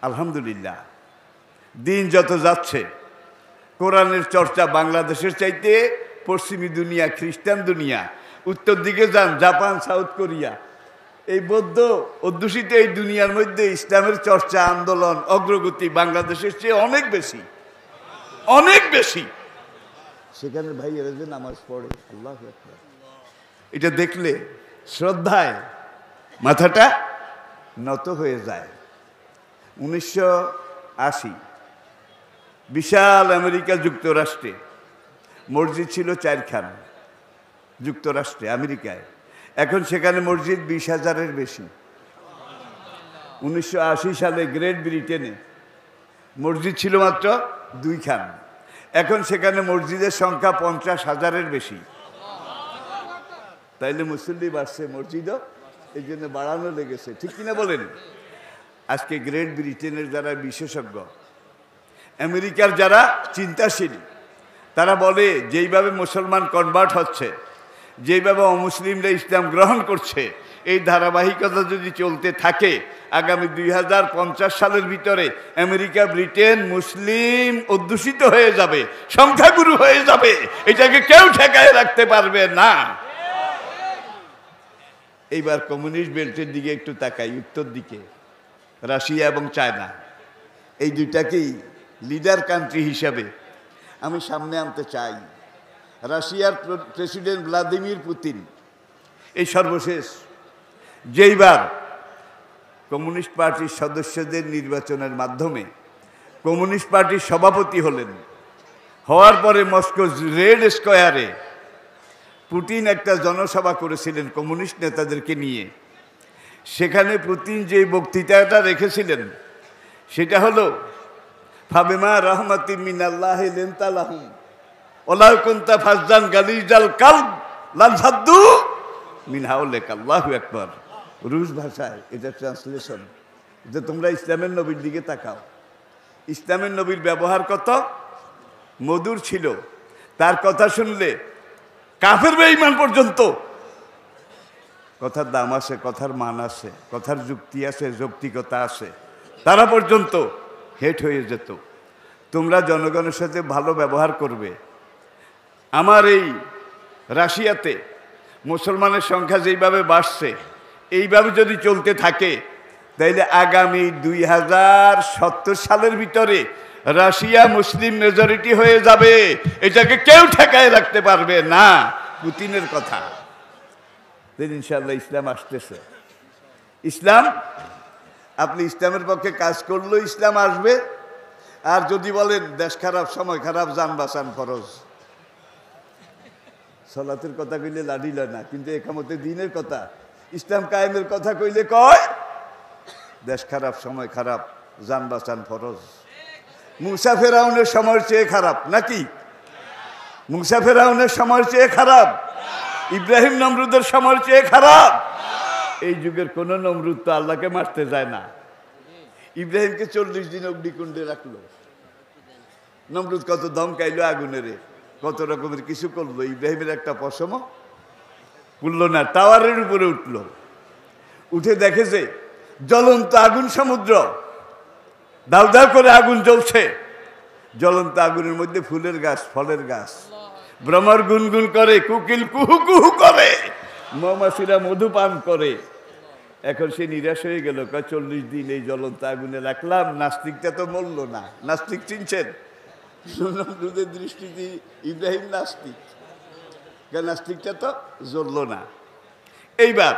A: আলহামদুলিল্লাহ। দিন যত যাচ্ছে কোরআনের চর্চা বাংলাদেশের চাইতে পশ্চিমী দুনিয়া, খ্রিস্টান দুনিয়া, উত্তর দিকে যান জাপান, সাউথ কোরিয়া, এই বৌদ্ধ অধ্যুষিত এই দুনিয়ার মধ্যে ইসলামের চর্চা, আন্দোলন, অগ্রগতি বাংলাদেশের চেয়ে অনেক বেশি, অনেক বেশি। সেখানে ভাই এরা যে নামাজ পড়ে, আল্লাহু আকবার, এটা দেখলে শ্রদ্ধায় মাথাটা নত হয়ে যায়। 1980 বিশাল আমেরিকা যুক্তরাষ্ট্রে মসজিদ ছিল 4খান, যুক্তরাষ্ট্রে আমেরিকায়। এখন সেখানে মসজিদ 20,000-এর বেশি। 1980 সালে গ্রেট ব্রিটেনে মসজিদ ছিল মাত্র 2খান, এখন সেখানে মসজিদের সংখ্যা 50,000-এর বেশি। তাইলে মুসল্লি বাড়ছে, মসজিদও এই জন্য বাড়ানো লেগেছে। ঠিক কিনা বলেন? আজকে গ্রেট ব্রিটেনের যারা বিশেষজ্ঞ, আমেরিকার যারা চিন্তাশীল, তারা বলে যেইভাবে মুসলমান কনভার্ট হচ্ছে, যেইভাবে অমুসলিমরা ইসলাম গ্রহণ করছে, এই ধারাবাহিকতা যদি চলতে থাকে আগামী 2050 সালের ভিতরে আমেরিকা, ব্রিটেন মুসলিম অধ্যুষিত হয়ে যাবে, সংখ্যাগুরু হয়ে যাবে। এটাকে কেউ ঠেকায় রাখতে পারবে না। এইবার কমিউনিস্ট বেল্টের দিকে একটু তাকাই, উত্তর দিকে রাশিয়া এবং চায়না, এই দুইটাকেই লিডার কান্ট্রি হিসাবে আমি সামনে আনতে চাই। রাশিয়ার প্রেসিডেন্ট ভ্লাদিমির পুতিন এই সর্বশেষ যেইবার কমিউনিস্ট পার্টির সদস্যদের নির্বাচনের মাধ্যমে কমিউনিস্ট পার্টির সভাপতি হলেন, হওয়ার পরে মস্কো রেড স্কোয়ারে পুতিন একটা জনসভা করেছিলেন কমিউনিস্ট নেতাদেরকে নিয়ে। সেখানে পুতিন যে বক্তৃতাটা রেখেছিলেন সেটা হলো, ফাবিমা রাহমাতিম মিনাল্লাহি লিনতা লাহুম ওয়ালাউ কুনতা ফাজ্জান গালিজাল কালব লানফাদ্দু মিন হাওলিকা। আল্লাহু আকবার। রুশ ভাষায় এটা ট্রান্সলেশন, যে তোমরা ইসলামের নবীর দিকে তাকাও। ইসলামের নবীর ব্যবহার কত মধুর ছিল, তার কথা শুনলে কাফের বেঈমান পর্যন্ত কথার দাম আছে, কথার মান আছে, কথার যুক্তি আছে, যৌক্তিকতা আছে, তারা পর্যন্ত হেট হয়ে যেত। তোমরা জনগণের সাথে ভালো ব্যবহার করবে। আমার এই রাশিয়াতে মুসলমানের সংখ্যা যেইভাবে বাড়ছে, এইভাবে যদি চলতে থাকে তাইলে আগামী 2070 সালের ভিতরে রাশিয়া মুসলিম মেজরিটি হয়ে যাবে। এটাকে কেউ ঠেকায় রাখতে পারবে না। পুতিনের কথা। ইনশাআল্লাহ ইসলাম আসতেছে। ইসলাম, আপনি ইসলামের পক্ষে কাজ করলেও ইসলাম আসবে। আর যদি বলেন দেশ খারাপ, সময় খারাপ, যান বাঁচান ফরজ। সালাতের কথা কইলে লাডি লয় না, কিন্তু একামতে দিনের কথা, ইসলাম কায়েমের কথা কইলে কয় দেশ খারাপ, সময় খারাপ, যান বাঁচান ফরজ। মুসা ফেরাউনের সময়ের চেয়ে খারাপ নাকি? মুসা ফেরাউনের সময়ের চেয়ে খারাপ? ইব্রাহিম নমরুদের সময়ের চেয়ে খারাপ? এই যুগের কোন নমরুদ তো আল্লাহকে মারতে যায় না। ইব্রাহিমকে 40 দিন অগ্নিকুণ্ডে রাখলো। নমরুদ কত ধমকাইলো আগুনেরে, কত রকমের কিছু করলো। ইব্রাহিমের একটা পশমও পুড়ল না। টাওয়ারের উপরে উঠলো, উঠে দেখে যে জ্বলন্ত আগুন সমুদ্র, দাউ দাউ করে আগুন জ্বলছে। জ্বলন্ত আগুনের মধ্যে ফুলের গাছ, ফলের গাছ, ভ্রমর গুনগুন করে, কুকিল কুহু কুহু করে, মৌমাছিরা মধু পান করে। এখন সে নিরাশ হয়ে গেল, 40 দিন এই জ্বলন্ত আগুনে রাখলাম, নাস্তিকটা তো মরল না। নাস্তিক চিনছেন? নমরুদের দৃষ্টিতে ইব্রাহিম নাস্তিক, নাস্তিকটা তো জ্বলল না। এইবার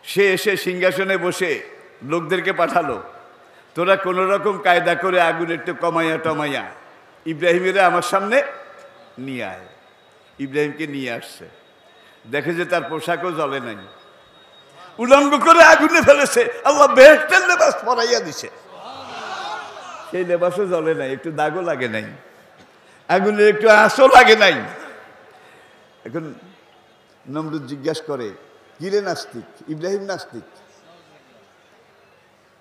A: সে এসে সিংহাসনে বসে লোকদেরকে পাঠালো, তোরা কোনো রকম কায়দা করে আগুন একটু কমাইয়া টমাইয়া ইব্রাহিমের আমার সামনে নিয়ে আয়। ইব্রাহিমকে নিয়ে আসছে, দেখে যে তার পোশাকও জ্বলে নাই, উলঙ্গ করে আগুনে ফেলেছে। আল্লাহ বেহেশতের লেবাস পরাইয়া দিছে, সেই লেবাসও জ্বলে নাই, একটু দাগও লাগে নাই, আগুনের একটু আঁচও লাগে নাই। এখন নমরুদ জিজ্ঞাসা করে, কিরে নাস্তিক? ইব্রাহিম নাস্তিক,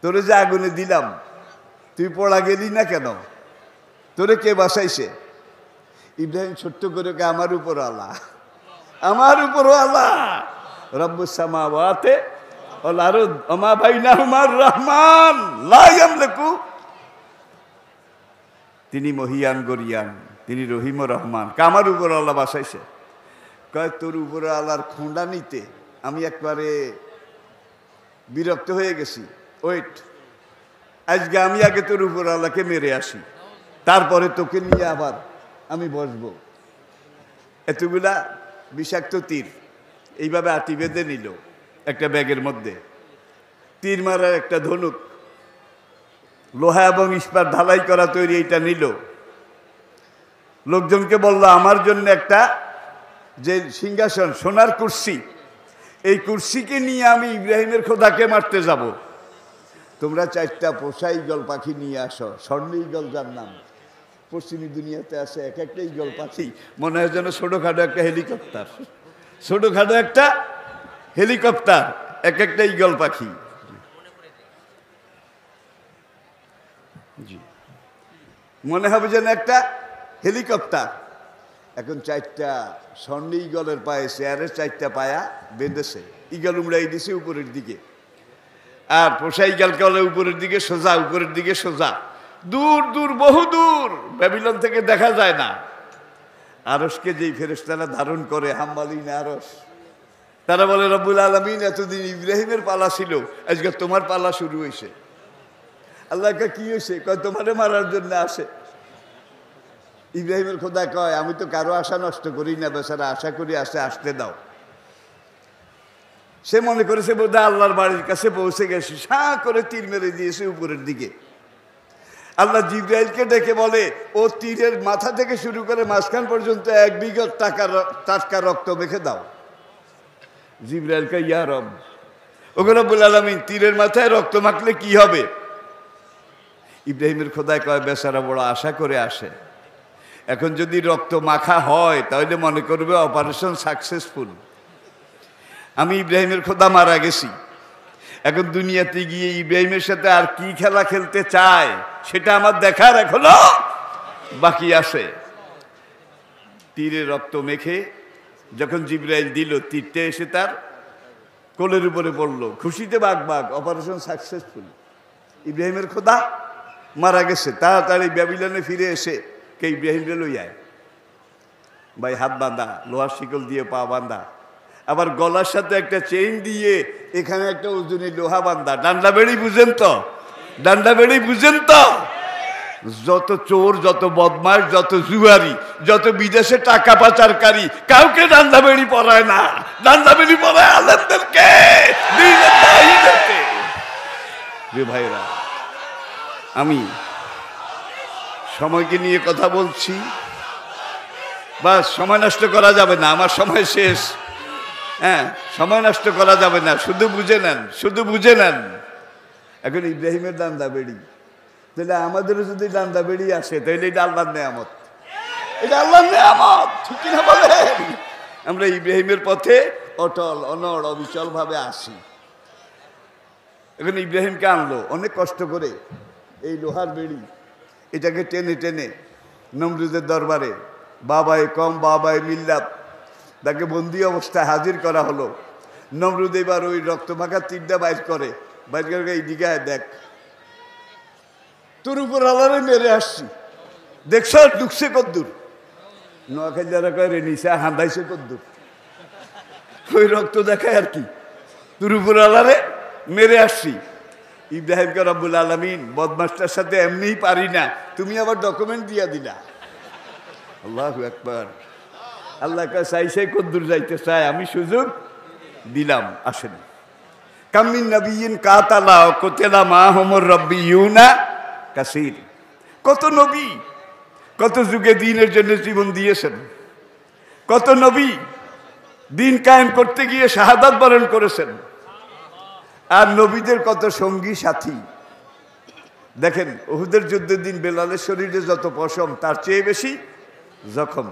A: তোরে যে আগুনে দিলাম তুই পড়া গেলি না কেন? তোরে কে বাঁচাইছে? ইব্রাহিম ছোট্ট করে কে, আমার উপর আল্লাহ, আমার উপর আল্লাহ, রব্বুস সামাওয়াতি ওয়াল আরদ ওয়া মা বাইনাহুমার রহমান লা ইয়ামলিকু। তিনি মহিয়ান গরিয়ান, তিনি রহিম ও রহমান। কামার উপর আল্লাহ বাঁচাইছে। কয় তোর উপর আল্লাহর খোঁড়া নিতে আমি একবারে বিরক্ত হয়ে গেছি। ওয়েট, আজকে আমি আগে তোর উপর আল্লাহকে মেরে আসি, তারপরে তোকে নিয়ে আবার আমি বসবো। এতগুলা বিষাক্ত তীর এইভাবে আটি বেঁধে নিল একটা ব্যাগের মধ্যে। তীর মারার একটা ধনুক, লোহা এবং ইস্পাত ঢালাই করা তৈরি, এইটা নিল। লোকজনকে বলল, আমার জন্য একটা যে সিংহাসন, সোনার কুরসি, এই কুরসিকে নিয়ে আমি ইব্রাহিমের খোদাকে মারতে যাব। তোমরা 4টা পোষা ঈগল পাখি নিয়ে আসো, স্বর্ণ ঈগল যার নাম। পশ্চিমী দুনিয়াতে আছে এক একটা ঈগল পাখি, মনে হয় যেন ছোটোখাটো একটা হেলিকপ্টার, ছোটোখাটো একটা হেলিকপ্টার, এক একটা ঈগল পাখি। জি, মনে হবে যেন একটা হেলিকপ্টার। এখন 4টা স্বর্ণ ঈগলের পায়ে, চেয়ারের 4টা পায়া বেঁধেছে, ঈগল উমড়াই দিছে উপরের দিকে। আর পোষা ঈগলকে বলে উপরের দিকে সোজা, উপরের দিকে সোজা, দূর দূর, বহু দূর, ব্যাবিলন থেকে দেখা যায় না। আরশকে যেই ফেরেশতারা ধারণ করে, হাম্মালিন আরশ, তারা বলে রব্বুল আলামিন, এতদিন ইব্রাহিমের পালা ছিল, আজকে তোমার পালা শুরু হয়েছে। আল্লাহকে কি হয়েছে? কয় তোমারে মারার জন্য আসে। ইব্রাহিমের খোদা কয়, আমি তো কারো আশা নষ্ট করি না, বেচারা আশা করি আসে, আসতে দাও। সে মনে করেছে বোধহয় আল্লাহর বাড়ির কাছে পৌঁছে গেছে, সা করে তীর মেরে দিয়েছে উপরের দিকে। আল্লাহ জিবরাইলকে ডেকে বলে, ও তীরের মাথা থেকে শুরু করে মাঝখান পর্যন্ত 1 বিঘত টাটকা রক্ত মেখে দাও। জিবরাইলকে, ইয়া রব, ওগো রব্বুল আলামিন, তীরের মাথায় রক্ত মাখলে কি হবে? ইব্রাহিমের খোদায় কয়, বেচারা বড় আশা করে আসে, এখন যদি রক্ত মাখা হয় তাহলে মনে করবে অপারেশন সাকসেসফুল। আমি ইব্রাহিমের খোদা মারা গেছি, এখন দুনিয়াতে গিয়ে ইব্রাহিমের সাথে আর কি খেলা খেলতে চায় সেটা আমার দেখার এখনো বাকি আছে। তীরে রক্ত মেখে যখন জিবরাইল দিল, তীরটা এসে তার কোলের উপরে পড়লো, খুশিতে বাঘ বাঘ, অপারেশন সাকসেসফুল। ইব্রাহিমের খোদা মারা গেছে, তাড়াতাড়ি ব্যাবিলনে ফিরে এসে কে ইব্রাহিমরে লইয়ায়, ভাই হাত বাঁধা, লোহার শিকল দিয়ে পা বাঁধা, আবার গলার সাথে একটা চেইন দিয়ে এখানে একটা ওজনী লোহা বাঁধা। ডান্ডা বেড়ি বুঝেন তো? ডান্ডা বেড়ি বুঝেন তো? যত চোর, যত বদমাশ, যত জুয়ারি, যত বিদেশে টাকা পাচারকারী, কাউকে ডান্ডা বেড়ি পরায় না। ডান্ডা বেড়ি পরায় আলেমদেরকে, যে ভাইরা, আমি সময়কে নিয়ে কথা বলছি, বাস সময় নষ্ট করা যাবে না, আমার সময় শেষ। হ্যাঁ, সময় নষ্ট করা যাবে না, শুধু বুঝে নেন, শুধু বুঝে নেন। এখন ইব্রাহিমের ডান্ডা বেড়ি, তাহলে আমাদেরও যদি ডান্ডা বেড়ি আসে, তাহলে এটা আল্লাহর নেয়ামত, এটা আল্লাহর নেয়ামত, ঠিক না বলেন? আমরা ইব্রাহিমের পথে অটল, অনড়, অবিচল ভাবে আসি। এখন ইব্রাহিমকে আনলো অনেক কষ্ট করে, এই লোহার বেড়ি, এটাকে টেনে টেনে নমরুদের দরবারে বাবায় কম বাবায় মিল্লাত, তাকে বন্দি অবস্থায় হাজির করা হলো। নমরুদ এবার ওই রক্তমাখা তীরটা বাইর করে, বাইর করে এই দিকে দেখ, তোর উপর আলারে মেরে আসছি, দেখছ ঢুকছে কদ্দুর, নোয়াখালী যারা কয় রে নিশা হাঁদাইছে কদ্দুর, ওই রক্ত দেখায় আর কি, তোর উপর আলারে মেরে আসছি। ইব্রাহিমকে রব্বুল আলামিন বদমাসটার সাথে এমনিই পারি না, তুমি আবার ডকুমেন্ট দিয়া দিলা। আল্লাহু আকবার। আল্লাহ চাইছে কদ্দুর যাইতে চায়, আমি সুযোগ দিলাম, আসেন। কামিন নবীন কাতালা কোতেলা মা হোমর রব্বিউনা কাসির। কত নবী কত যুগে দ্বীনের জন্য জীবন দিয়েছেন, কত নবী দ্বীন কায়েম করতে গিয়ে শাহাদাত বরণ করেছেন, আর নবীদের কত সঙ্গী সাথী। দেখেন উহুদের যুদ্ধের দিন বেলালের শরীরে যত পশম, তার চেয়ে বেশি জখম।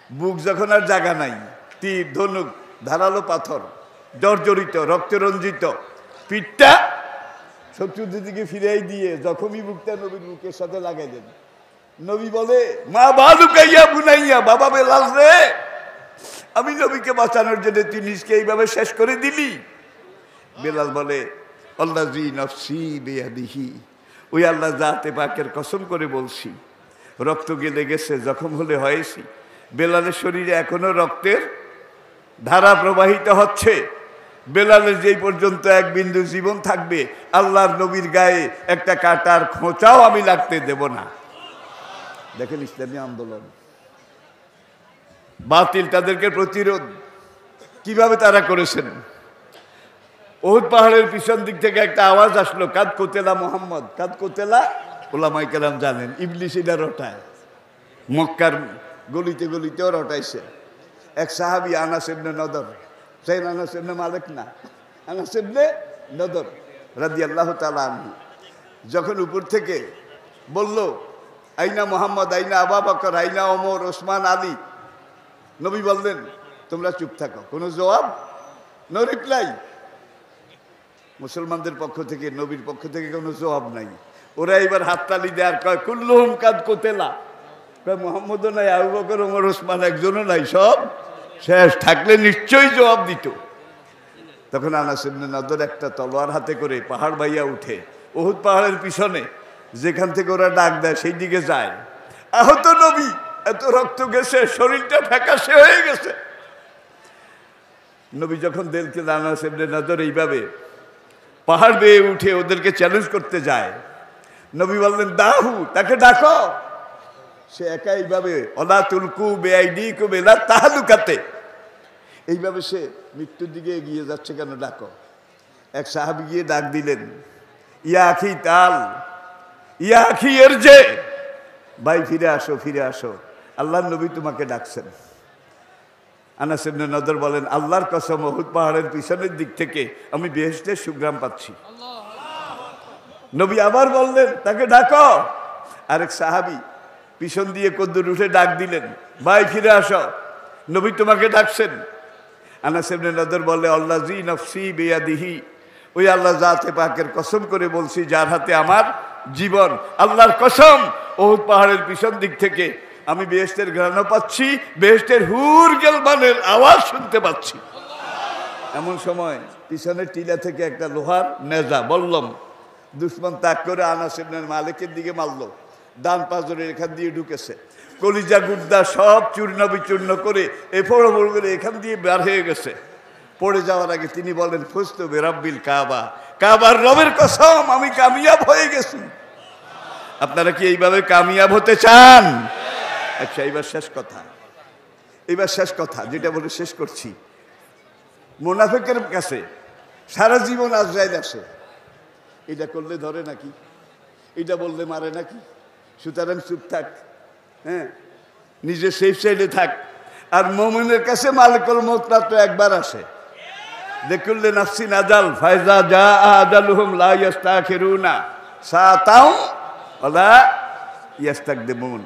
A: বুক যখন আর জায়গা নাই, তীর, ধনুক, ধারালো পাথর, জর্জরিত, রক্তে রঞ্জিত, পিঠটা শত্রুদের দিকে ফিরাই দিয়ে জখমই বুকটা নবীর বুকের সাথে লাগাই দেন। নবী বলে, মা বালুকাইয়া বুনাইয়া, বাবা বেলাল রে, আমি নবীকে বাঁচানোর জন্য তুই নিজকে এইভাবে শেষ করে দিলি। বেলাল বলে, আল্লাযী নফসি বিয়াদিহি, ওই আল্লাহ জাতে পাকের কসম করে বলছি, রক্ত গেলে গেছে, জখম হলে হয়েছি। বেলালের শরীরে এখনো রক্তের ধারা প্রবাহিত হচ্ছে। বেলালের যেই পর্যন্ত এক বিন্দু জীবন থাকবে, আল্লাহর নবীর গায়ে একটা কাঁটার খোঁচাও আমি লাগতে দেব না। দেখেন ইসলামী আন্দোলন, বাতিল তাদেরকে প্রতিরোধ কিভাবে তারা করেছেন। উহুদ পাহাড়ের পিছন দিক থেকে একটা আওয়াজ আসলো, কাদ কোতেলা মোহাম্মদ, কাদ কোতেলা। ওলামায়ে কেরাম জানেন ইবলিস এটা রটায়, মক্কার গলিতে গলিতেও রটাইছে। এক সাহাবী আনাস ইবনে নদর, সেই আনাস ইবনে মালিক না, আনাস ইবনে নদর রাদিয়াল্লাহু তাআলা আনহু, যখন উপর থেকে বলল, আইনা মোহাম্মদ, আইনা আবু বকর, আইনা ওমর, ওসমান, আলী, নবী বললেন, তোমরা চুপ থাকো, কোনো জবাব, নো রিপ্লাই। মুসলমানদের পক্ষ থেকে, নবীর পক্ষ থেকে কোনো জবাব নাই। ওরা এবার হাততালি দেয় আর কয়, কুল্লুহুম কাদ কোতেলা। কয় মোহাম্মদও নাই, আবু বকর, ওমর, ওসমান একজনও নাই, সব শেষ। থাকলে নিশ্চয়ই জবাব দিত। তখন আনাস ইবনে নদর একটা তলোয়ার হাতে করে পাহাড় বাইয়া উঠে উহুদ পাহাড়ের পিছনে, যেখান থেকে ওরা ডাক দেয় সেই দিকে যায়। আহত নবী, এত রক্ত গেছে, শরীরটা ফ্যাকাশে হয়ে গেছে। নবী যখন দেখলেন আনাস ইবনে নদর এইভাবে পাহাড় বেয়ে উঠে ওদেরকে চ্যালেঞ্জ করতে যায়, নবী বললেন, দাহু, তাকে ডাকো। সে একা এইভাবে অলা তুলকু বেআইডিকু বিলা তাহলুকাতে, এইভাবে সে মৃত্যুর দিকে এগিয়ে যাচ্ছে, কেন ডাকো। এক সাহাবী গিয়ে ডাক দিলেন, ইয়া আখি তাল, ইয়া আখি ইরজে, ভাই ফিরে আসো, ফিরে আসো, আল্লাহর নবী তোমাকে ডাকছেন। আনাস ইবনে নদর বলেন, আল্লাহর কসম, উহুদ পাহাড়ের পিছনের দিক থেকে আমি বেহেশতের সুগ্রাম পাচ্ছি। নবী আবার বললেন, তাকে ডাকো। আরেক সাহাবী পিছন দিয়ে কদ্দুর উঠে ডাক দিলেন, ভাই ফিরে আসো, নবী তোমাকে ডাকছেন। আনাস ইবনে নদর বলে, আল্লাযী নফসি বিয়াদিহি, ওই আল্লাহ জাতে পাকের কসম করে বলছি, যার হাতে আমার জীবন, আল্লাহর কসম, উহুদ পাহাড়ের পিছন দিক থেকে আমি বেহেশতের ঘ্রাণও পাচ্ছি, বেহেশতের হুর গেলমানের আওয়াজ শুনতে পাচ্ছি। এমন সময় পিছনের টিলা থেকে একটা লোহার নেজা বললাম দুশ্মন তাক করে আনাস ইবনে মালিকের দিকে মারল, ডান পাঁজরের এখান দিয়ে ঢুকেছে, কলিজা গুদ্দা সব চূর্ণ বিচূর্ণ করে এফড় করে এখান দিয়ে বের হয়ে গেছে। পড়ে যাওয়ার আগে তিনি বলেন ফুস্তু বিরাব্বিল কাবা, কাবার রবের কসম আমি কামিয়াব হয়ে গেছি। আপনারা কি এইভাবে কামিয়াব হতে চান? আচ্ছা, এইবার শেষ কথা যেটা বলে শেষ করছি। মুনাফিকের কাছে সারা জীবন আজরাইল আসে, এটা করলে ধরে নাকি, এটা বললে মারে নাকি, সুতরাং চুপ থাক, হ্যাঁ, নিজে সেফ সাইডে থাক। আর মুমিনের কাছে মালিকুল মউত মাত্র একবার আসে। লিকুল্লি নাফসিন আজাল ফাইজা জা আজালুহুম লা ইস্তাখিরুনা সাআতাও ওয়ালা ইস্তাকদিমুন।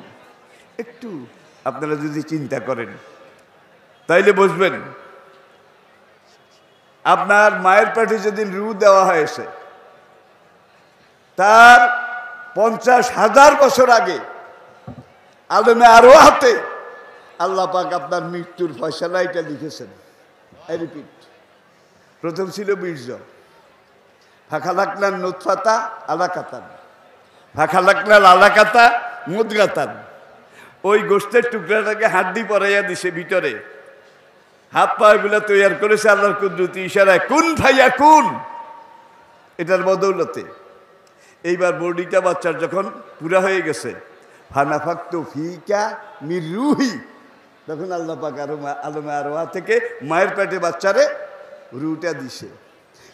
A: একটু আপনারা যদি চিন্তা করেন তাইলে বুঝবেন, আপনার মায়ের পেটে যেদিন রু দেওয়া হয়েছে তার 50,000 বছর আগে আলমে আরো হাতে আল্লাহ পাক আপনার মৃত্যুর ফয়সালা এটা লিখেছেন। আই রিপিট, প্রথম ছিল বীর্য, ফাখালাকনাল নুতফাতা আলাকাতান, ফাখালাকনাল আলাকাতা মুদগাতান। ওই গোষ্ঠের টুকরাটাকে হাড্ডি পরাইয়া দিছে ভিতরে, হাত পাগুলা তৈরি করেছে আল্লাহর কুদরতি ইশারায়, কুন ফাইয়া কুন, এটার বদৌলতে। এইবার বডিটা বাচ্চার যখন পুরা হয়ে গেছে, ফানাফাক্তু ফিকা মির রুহি, তখন আল্লাহ পাক আলমে আরোহা থেকে মায়ের পেটে বাচ্চারে রুটা দিছে।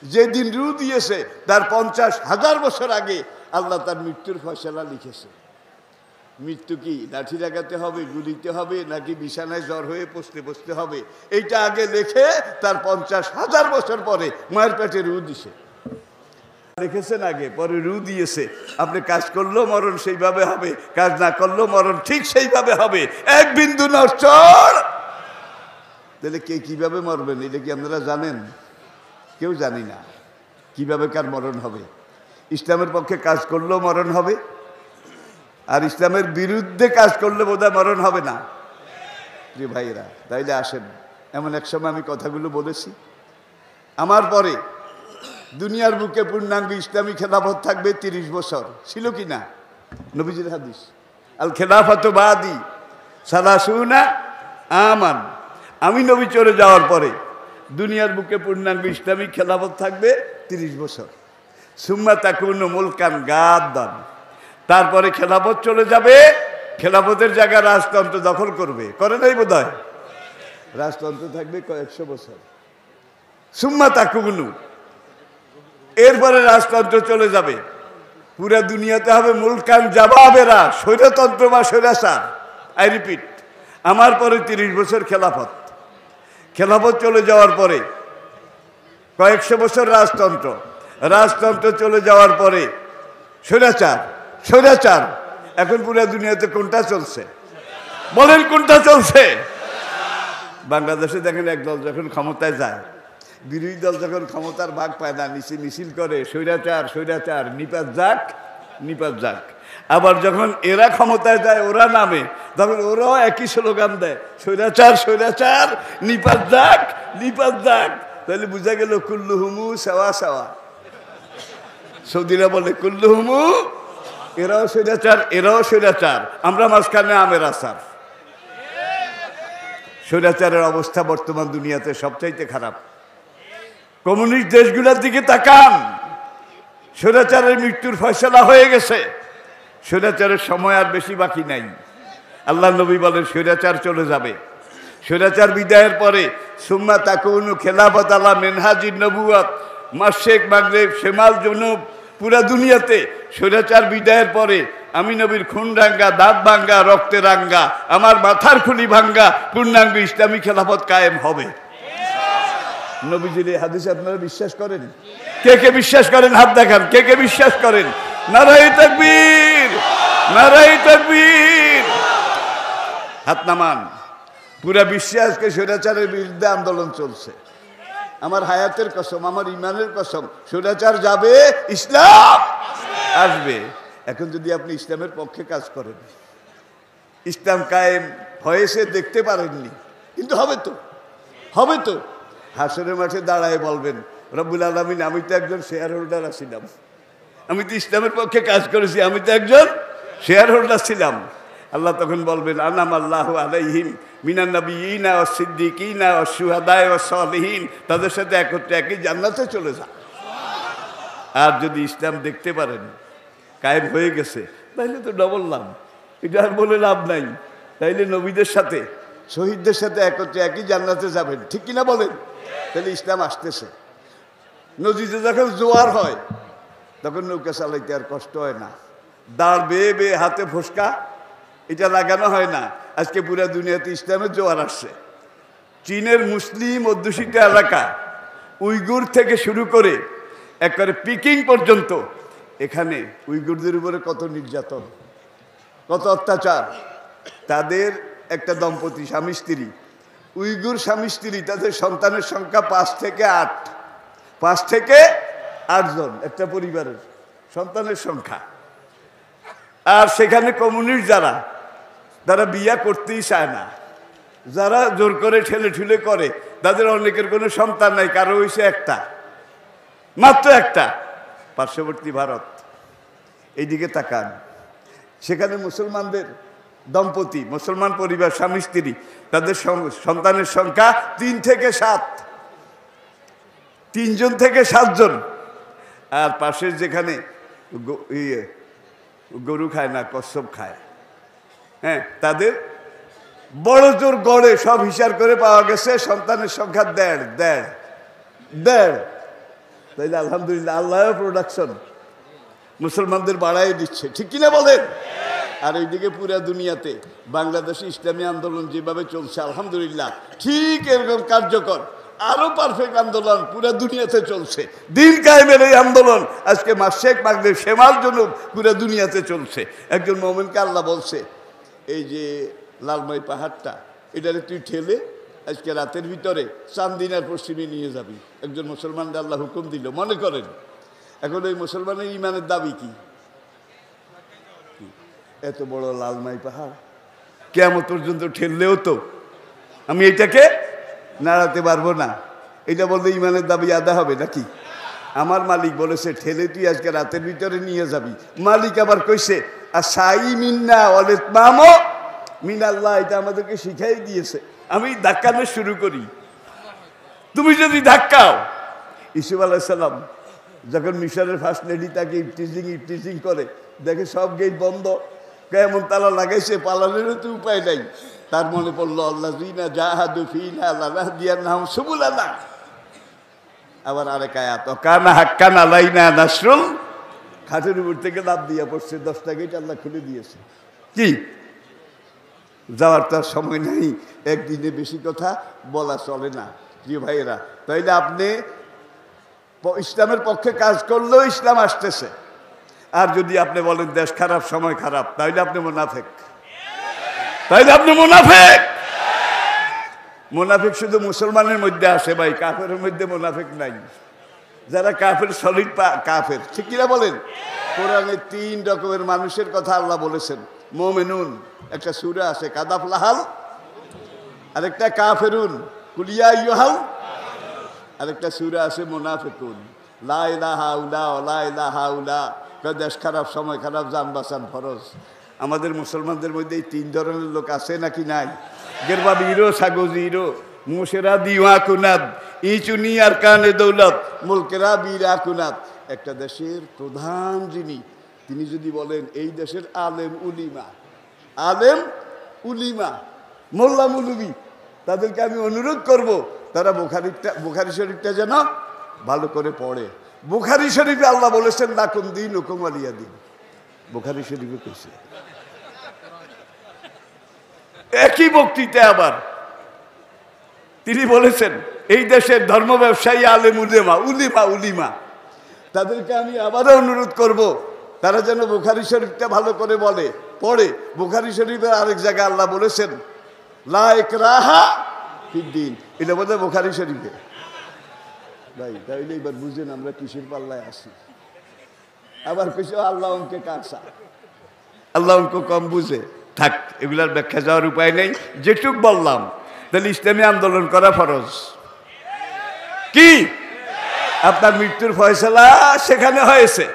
A: যেদিন রু দিয়েছে তার 50,000 বছর আগে আল্লাহ তার মৃত্যুর ফয়সালা লিখেছে। মৃত্যু কি লাঠি লাগাতে হবে, গুলিতে হবে, নাকি বিছানায় জ্বর হয়ে বসতে হবে, এইটা আগে লেখে তার 50,000 বছর পরে মায়ের পেটে রু দিছে। লিখেছেন আগে, পরে রু দিয়েছে। আপনি কাজ করলেও মরণ সেইভাবে হবে, কাজ না করলেও মরণ ঠিক সেইভাবে হবে, এক বিন্দু নড়চড়। তাহলে কে কিভাবে মরবেন এটা কি আপনারা জানেন? কেউ জানি না কিভাবে কার মরণ হবে। ইসলামের পক্ষে কাজ করলেও মরণ হবে, আর ইসলামের বিরুদ্ধে কাজ করলে বোধহয় মরণ হবে না। যে ভাইরা তাইলে আসেন, এমন এক সময় আমি কথাগুলো বলেছি, আমার পরে দুনিয়ার বুকে পূর্ণাঙ্গ ইসলামী খেলাফত থাকবে 30 বছর। ছিল কি না? নবীজির হাদিস, আল খেলাফাতু বাদি সালাসুনা আমান। আমি নবী চলে যাওয়ার পরে দুনিয়ার বুকে পূর্ণাঙ্গ ইসলামী খেলাফত থাকবে 30 বছর। সুম্মা তাকুনু মুলকান গাদ্দান, তারপরে খেলাফত চলে যাবে, খেলাফতের জায়গা রাজতন্ত্র দখল করবে। করে নাই বোধ হয়? রাজতন্ত্র থাকবে কয়েকশো বছর। সুম্মা তাকুনু, এরপরে রাজতন্ত্র চলে যাবে, পুরা দুনিয়াতে হবে মুলকান জাবাবেরা, স্বৈরতন্ত্র বা স্বৈরাচার। আই রিপিট, আমার পরে 30 বছর খেলাফত। খেলাফত চলে যাওয়ার পরে কয়েকশো বছর রাজতন্ত্র, রাজতন্ত্র চলে যাওয়ার পরে স্বৈরাচার। এখন পুরা দুনিয়াতে কোনটা চলছে? বলেন কোনটা চলছে? বাংলাদেশে দেখেন একদল যখন ক্ষমতায় যায়, বিরোধী দল যখন ক্ষমতার ভাগ পায় না, মিছিল করে স্বৈরাচার নিপাত যাক। আবার যখন এরা ক্ষমতায় যায়, ওরা নামে, তখন ওরাও একই স্লোগান দেয়, স্বৈরাচার নিপাত যাক। তাহলে বুঝা গেল কুল্লুহুমু সাওয়া। সৌদিরা বলে কুল্লুহুমু, এরাও স্বৈরাচার, আমরা মাঝখানে আমের আচার। স্বৈরাচারের অবস্থা বর্তমান দুনিয়াতে সবচাইতে খারাপ। কমিউনিস্ট দেশগুলোর দিকে তাকান, স্বৈরাচারের মৃত্যুর ফয়সালা হয়ে গেছে, স্বৈরাচারের সময় আর বেশি বাকি নাই। আল্লাহ নবী বলেন স্বৈরাচার চলে যাবে। স্বৈরাচার বিদায়ের পরে সুম্মা তাকুনু খেলাফত আলা মিনহাজিন নবুওয়াত, মাশরিক মাগরিব শিমাল জুনুব, পুরা দুনিয়াতে স্বৈরাচার বিদায়ের পরে আমি নবীর খুন রাঙ্গা, দাঁত ভাঙ্গা, রক্তে রাঙ্গা, আমার মাথার খুলি ভাঙ্গা পূর্ণাঙ্গ ইসলামী খেলাফত কায়েম হবে। নবীজির এই হাদিস আপনারা বিশ্বাস করেন? কে বিশ্বাস করেন? হাত দেখান, কে বিশ্বাস করেন? নারায়ে তাকবীর, নারায়ে তাকবীর। হাত নামান। পুরা বিশ্বে আজকে স্বৈরাচারের বিরুদ্ধে আন্দোলন চলছে। আমার হায়াতের কসম, আমার ইমানের কসম, স্বৈরাচার যাবে, ইসলাম আসবে। এখন যদি আপনি ইসলামের পক্ষে কাজ করেন, ইসলাম কায়েম হয়েছে দেখতে পারেননি, কিন্তু হবে তো, হবে তো। হাসরের মাঠে দাঁড়ায় বলবেন, রব্বুল আলামিন, আমি তো একজন শেয়ার হোল্ডার ছিলাম, আমি তো ইসলামের পক্ষে কাজ করেছি, আমি তো একজন শেয়ার হোল্ডার ছিলাম। আল্লাহ তখন বলবেন, আনাম আল্লাহু আলাইহিম মিনান নাবিয়িনা ওয়াস সিদ্দিকিনা ওয়াস শুহাদা ওয়াস সালিহিন, তাদের সাথে একত্রে একই জান্নাতে চলে যান। আর যদি ইসলাম দেখতে পারেন কায়েম হয়ে গেছে, তাইলে তো ডবল লাভ, এটা আর বলে লাভ নাই। তাইলে নবীদের সাথে শহীদদের সাথে একত্রে একই জান্নাতে যাবেন, ঠিক কিনা বলেন? তাহলে ইসলাম আসতেছে। নদীতে যখন জোয়ার হয় তখন নৌকা চালাইতে আর কষ্ট হয় না, দাঁড় বেয়ে বেয়ে হাতে ফোসকা এটা লাগানো হয় না। আজকে পুরো দুনিয়াতে ইসলামের জোয়ার আসছে। চীনের মুসলিম অধ্যুষিত এলাকা উইগুর থেকে শুরু করে একবারে পিকিং পর্যন্ত, এখানে উইগুরদের উপরে কত নির্যাতন, কত অত্যাচার। তাদের একটা দম্পতি স্বামী স্ত্রী, উইগুর স্বামী স্ত্রী, তাদের সন্তানের সংখ্যা 5 থেকে 8, 5 থেকে 8 জন একটা পরিবারের সন্তানের সংখ্যা। আর সেখানে কমিউনিস্ট যারা, তারা বিয়া করতেই চায় না, যারা জোর করে ঠেলে ঠুলে করে, তাদের অনেকের কোনো সন্তান নাই, কারো হয়েছে একটা, মাত্র একটা। পার্শ্ববর্তী ভারত, এইদিকে তাকান, সেখানে মুসলমানদের দম্পতি, মুসলমান পরিবার স্বামী স্ত্রী, তাদের সন্তানের সংখ্যা 3 থেকে 7, 3 জন থেকে 7 জন। আর পাশের যেখানে গরু খায় না, কচ্ছপ খায়, হ্যাঁ, তাদের বড় জোর গড়ে সব হিসাব করে পাওয়া গেছে সন্তানের সংখ্যা 1.5। তাইলে আলহামদুলিল্লাহ, আল্লাহ প্রোডাকশন মুসলমানদের বাড়াই দিচ্ছে, ঠিক কিনা বলেন? আর এইদিকে পুরা দুনিয়াতে বাংলাদেশে ইসলামী আন্দোলন যেভাবে চলছে, আলহামদুলিল্লাহ, ঠিক এরকম কার্যকর আরো পারফেক্ট আন্দোলন পুরা দুনিয়াতে চলছে। দিন কায়েমের এই আন্দোলন আজকে মাসেক মাগরিব সেমার জন্য পুরা দুনিয়াতে চলছে। একজন মোমেনকে আল্লাহ বলছে, এই যে লালমাই পাহাড়টা, এটারে তুই ঠেলে আজকে রাতের ভিতরে চান্দিনার পশ্চিমে নিয়ে যাবি। একজন মুসলমানকে আল্লাহ হুকুম দিল। মনে করেন এখন ওই মুসলমানের ইমানের দাবি কি? এত বড় লালমাই পাহাড় কিয়ামত পর্যন্ত ঠেললেও তো আমি এটাকে নাড়াতে পারবো না, এটা বলতে ইমানের দাবি আদা হবে নাকি? আমার মালিক বলেছে ঠেলে তুই আজকে রাতের ভিতরে নিয়ে যাবি। মালিক আবার কইছে, আর সাই মিন্না অলেত মামো মিনাল্লাহ, এটা আমাদেরকে শিখাই দিয়েছে। আমি ধাক্কানো শুরু করি, তুমি যদি ধাক্কাও। ইসুফ আলাইসাল্লাম যখন মিশরের ফার্স্ট লেডি তাকে ইফটিজিং করে, দেখে সব গেট বন্ধ, কেমন তালা লাগাইছে, পালানোরও তো উপায় নাই। তার মনে পড়লো, আল্লাহ জাহাদু ফিনা লানাহদিয়ান নাহুম সুবুলানা। আবার আরেক আয়াত, কানা হাক্কান আলাইনা নাসরুল, খাটের উপর থেকে লাফ দিয়া পড়ছে, 10টা গেট আল্লাহ খুলে দিয়েছে। কি যাওয়ার তার সময় নাই, একদিনে বেশি কথা বলা চলে না প্রিয় ভাইয়েরা। তাইলে আপনি ইসলামের পক্ষে কাজ করলেও ইসলাম আসতেছে। আর যদি আপনি বলেন দেশ খারাপ, সময় খারাপ, তাইলে আপনি মুনাফিক, তাইলে আপনি মুনাফিক। মুনাফিক শুধু মুসলমানের মধ্যে আসে ভাই, কাফেরের মধ্যে মুনাফিক নাই। যারা কাফের সলিড কাফের, ঠিক কিনা বলেন? কোরআনে 3 রকমের মানুষের কথা আল্লাহ বলেছেন। মুমিনুন একটা সূরা আছে, কাদাফ লাহাল, আরেকটা কাফেরুন কুলিয়া ইউহাল, আরেকটা সূরা আছে মুনাফিকুন লা ইলাহা ইল্লা লা ইলাহা ইল্লা। দেশ খারাপ, সময় খারাপ, জান বাঁচান ফরজ। আমাদের মুসলমানদের মধ্যে এই 3 ধরনের লোক আছে নাকি নাই? গেরবা বীরো সাগজিরো মুশেরা দিওয়া কুনাদ ইচুনি আর কানে দৌলত মুলকেরা বীরা কুনাদ। একটা দেশের প্রধান যিনি, তিনি যদি বলেন এই দেশের আলেম উলিমা, আলেম উলিমা, মোল্লা মুলবি, তাদেরকে আমি অনুরোধ করব তারা বুখারী শরীফটা যেন ভালো করে পড়ে। বুখারী শরীফে আল্লাহ বলেছেন লাকুম দিন হুকুম আলিয়া দিন। বুখারী শরীফে কইছে। একই বক্তৃতা আবার তিনি বলেছেন এই দেশের ধর্ম ব্যবসায়ী আলেম উলেমা, উলিমা, তাদেরকে আমি আবারও অনুরোধ করব তারা যেন বুখারী শরীফটা ভালো করে পড়ে। বুখারী শরীফের আরেক জায়গায় আল্লাহ বলেছেন লা ইকরাহা ফিদ্দিন, এটা বোধহয় বুখারী শরীফে। ভাই তাইলে এবার বুঝেন আমরা কিসের পাল্লায় আসি। আবার কিছু আল্লাহ অঙ্কে কাঁচা, আল্লাহ অঙ্ক কম বুঝে, থাক, এগুলার ব্যাখ্যা যাওয়ার উপায় নেই। যেটুক বললাম, তাহলে ইসলামী আন্দোলন করা ফরজ। কি আপনার মৃত্যুর ফয়সালা সেখানে হয়েছে,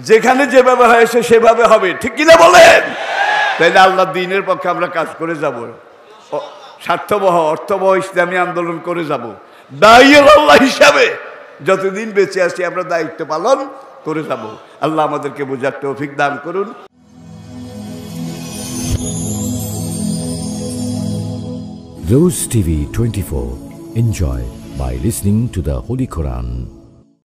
A: যেখানে যেভাবে হয়েছে সেভাবে হবে, ঠিক কিনা বলেন? তাইলে আল্লাহ দ্বীনের পক্ষে আমরা কাজ করে যাব, স্বার্থবহ অর্থবহ ইসলামী আন্দোলন করে যাব। দায়ী আল্লাহ হিসাবে যতদিন বেঁচে আছি আমরা দায়িত্ব পালন করে যাব। আল্লাহ আমাদেরকে বোঝার তৌফিক দান করুন।
B: Rose TV 24. Enjoy by listening to the Holy Quran.